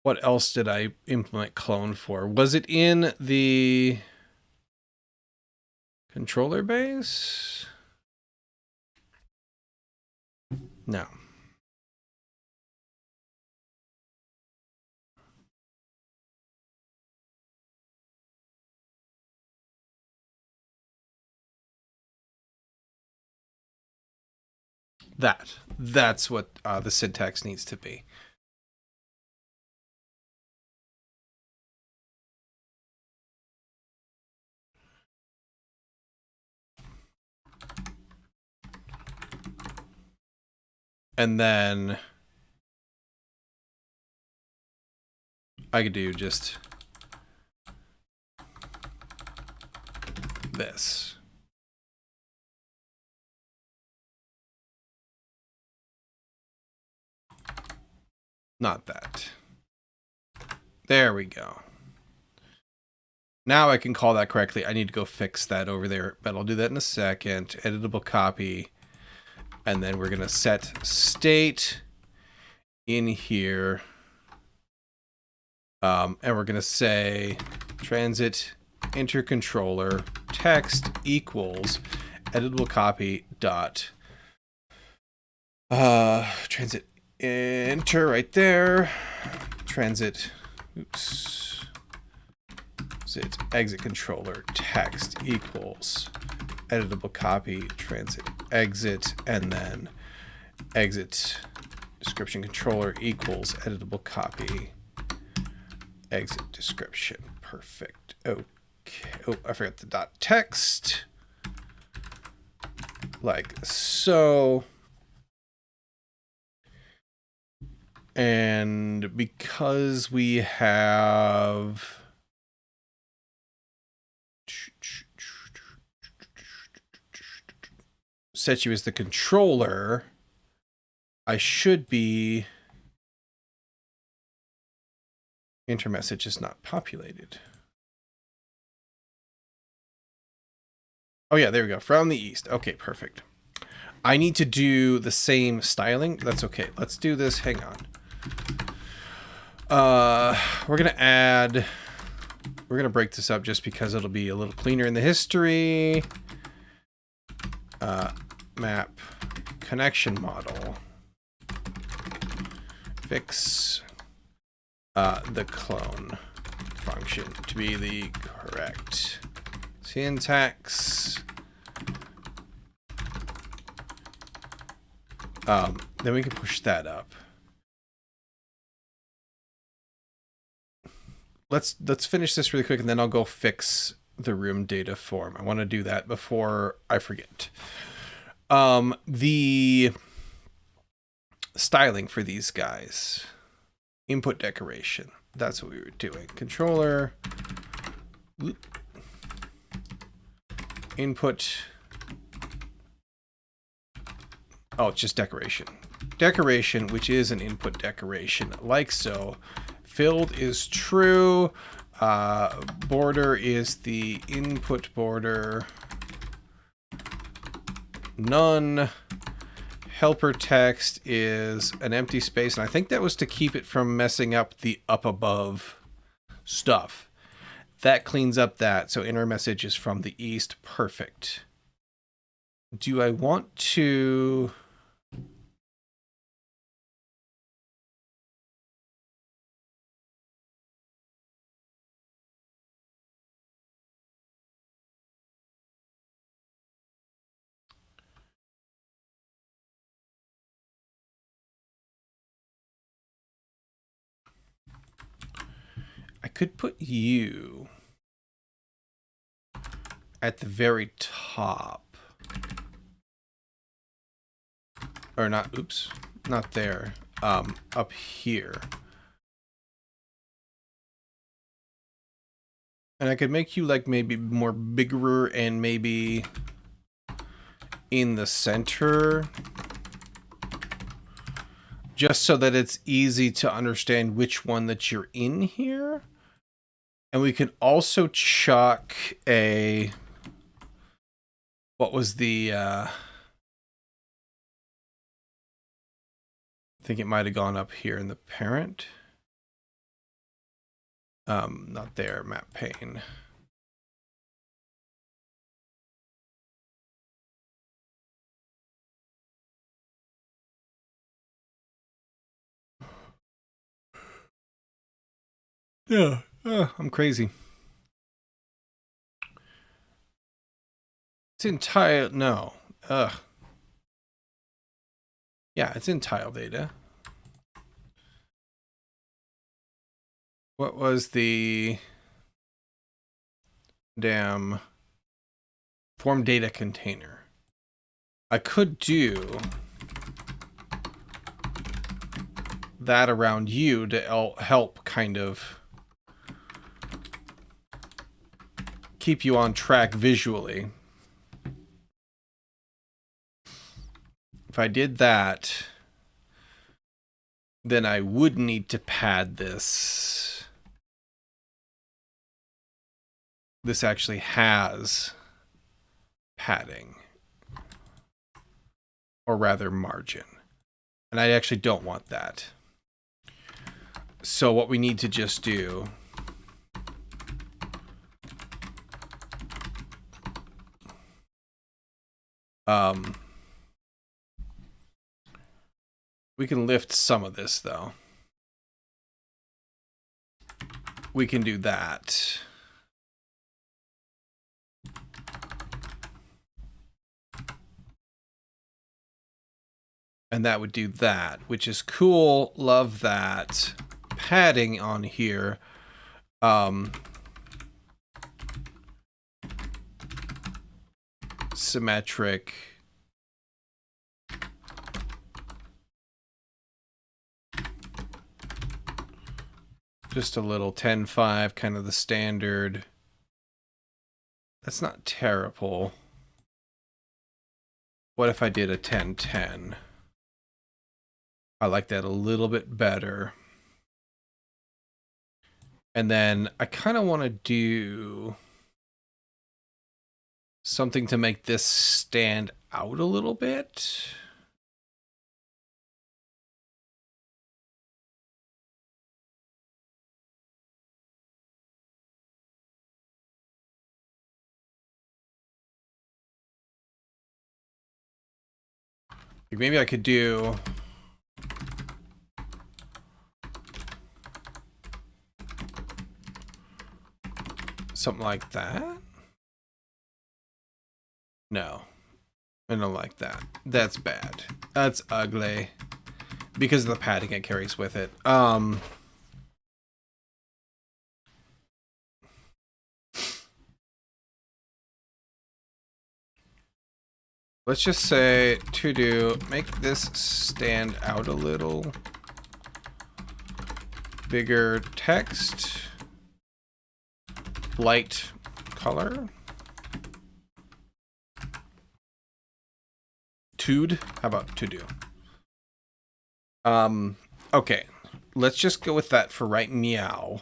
Speaker 1: What else did I implement clone for? Was it in the controller base? No. That's what the syntax needs to be. And then I could do just this. Not that. There we go. Now I can call that correctly. I need to go fix that over there, but I'll do that in a second. Editable copy. And then we're going to set state in here. And we're going to say transit intercontroller text equals editable copy dot transit enter right there. Transit, oops. Exit, exit controller text equals editable copy transit exit, and then exit description controller equals editable copy exit description. Perfect. Okay. Oh, I forgot the dot text. Like so. And because we have set you as the controller, I should be enter message is not populated. Oh yeah, there we go. From the east. Okay, perfect. I need to do the same styling. That's okay. Let's do this. Hang on. We're gonna break this up just because it'll be a little cleaner in the history. Map connection model. Fix the clone function to be the correct syntax. Then we can push that up. Let's finish this really quick, and then I'll go fix the room data form. I want to do that before I forget. The styling for these guys. Input decoration. That's what we were doing. Controller. Input. Oh, it's just decoration. Decoration, which is an input decoration, like so. Filled is true. Border is the input border. None. Helper text is an empty space, and I think that was to keep it from messing up the up above stuff. That cleans up that, so inner message is from the east. Perfect. Do I want to... I could put you at the very top. Or not, oops, not there. Up here. And I could make you like maybe more bigger and maybe in the center. Just so that it's easy to understand which one that you're in here. And we can also chuck a... What was the... I think it might have gone up here in the parent. Not there, map pane. Yeah, I'm crazy. It's in tile, no. Yeah, it's in tile data. What was the damn form data container? I could do that around you to help kind of keep you on track visually. If I did that, then I would need to pad this. this actually has padding, or rather margin. And I actually don't want that. So what we need to just do we can lift some of this though. We can do that. And that would do that, which is cool. Love that. Padding on here. Symmetric. Just a little 10-5, kind of the standard. That's not terrible. What if I did a 10-10? I like that a little bit better. And then I kind of want to do something to make this stand out a little bit. Maybe I could do something like that. No, I don't like that. That's bad. That's ugly because of the padding it carries with it. Let's just say to do, make this stand out a little. Bigger text. Light color. Tood? How about to do? Okay. Let's just go with that for right meow.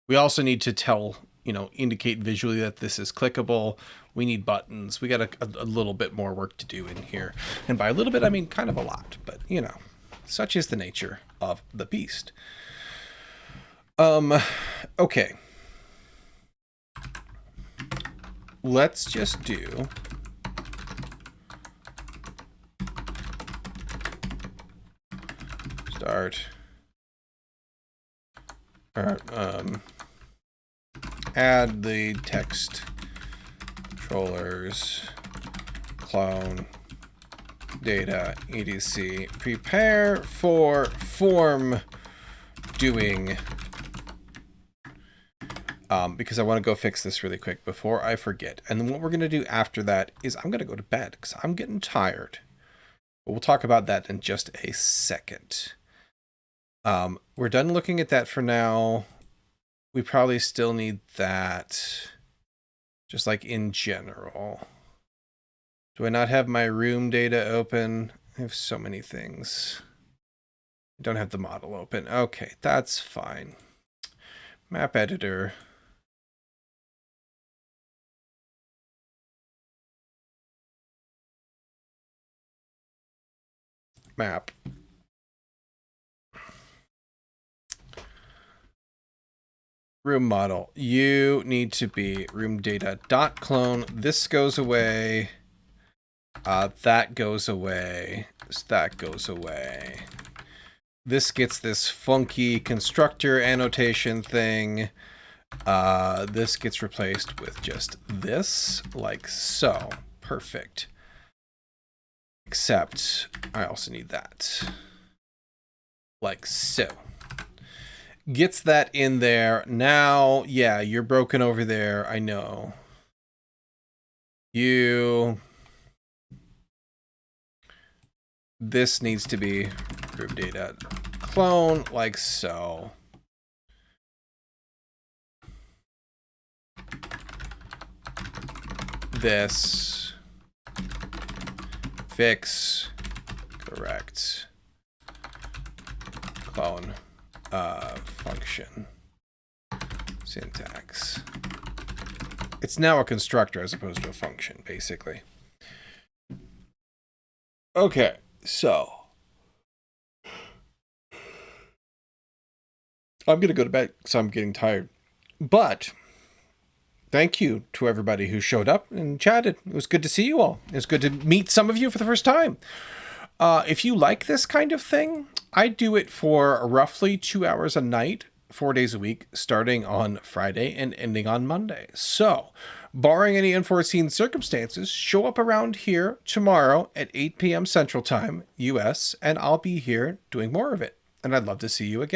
Speaker 1: We also need to tell, indicate visually that this is clickable. We need buttons. We got a little bit more work to do in here. And by a little bit, I mean kind of a lot. But, such is the nature of the beast. Okay. Let's just do... Start. Add the text controllers, clone, data, etc. Prepare for form doing. Because I want to go fix this really quick before I forget. And then what we're going to do after that is I'm going to go to bed because I'm getting tired. But we'll talk about that in just a second. We're done looking at that for now. We probably still need that. Just like in general. Do I not have my room data open? I have so many things. I don't have the model open. Okay, that's fine. Map editor. Map. Room model. You need to be room data dot clone. This goes away. That goes away. That goes away. This gets this funky constructor annotation thing. This gets replaced with just this, like so. Perfect. Except I also need that. Like so. Gets that in there. Now, yeah, you're broken over there. I know. This needs to be group data clone, like so. This. Fix. Correct. Clone. Function. Syntax. It's now a constructor as opposed to a function, basically. Okay, so I'm going to go to bed because I'm getting tired. But thank you to everybody who showed up and chatted. It was good to see you all. It was good to meet some of you for the first time. If you like this kind of thing, I do it for roughly 2 hours a night, 4 days a week, starting on Friday and ending on Monday. So, barring any unforeseen circumstances, show up around here tomorrow at 8 p.m. Central Time, US, and I'll be here doing more of it. And I'd love to see you again.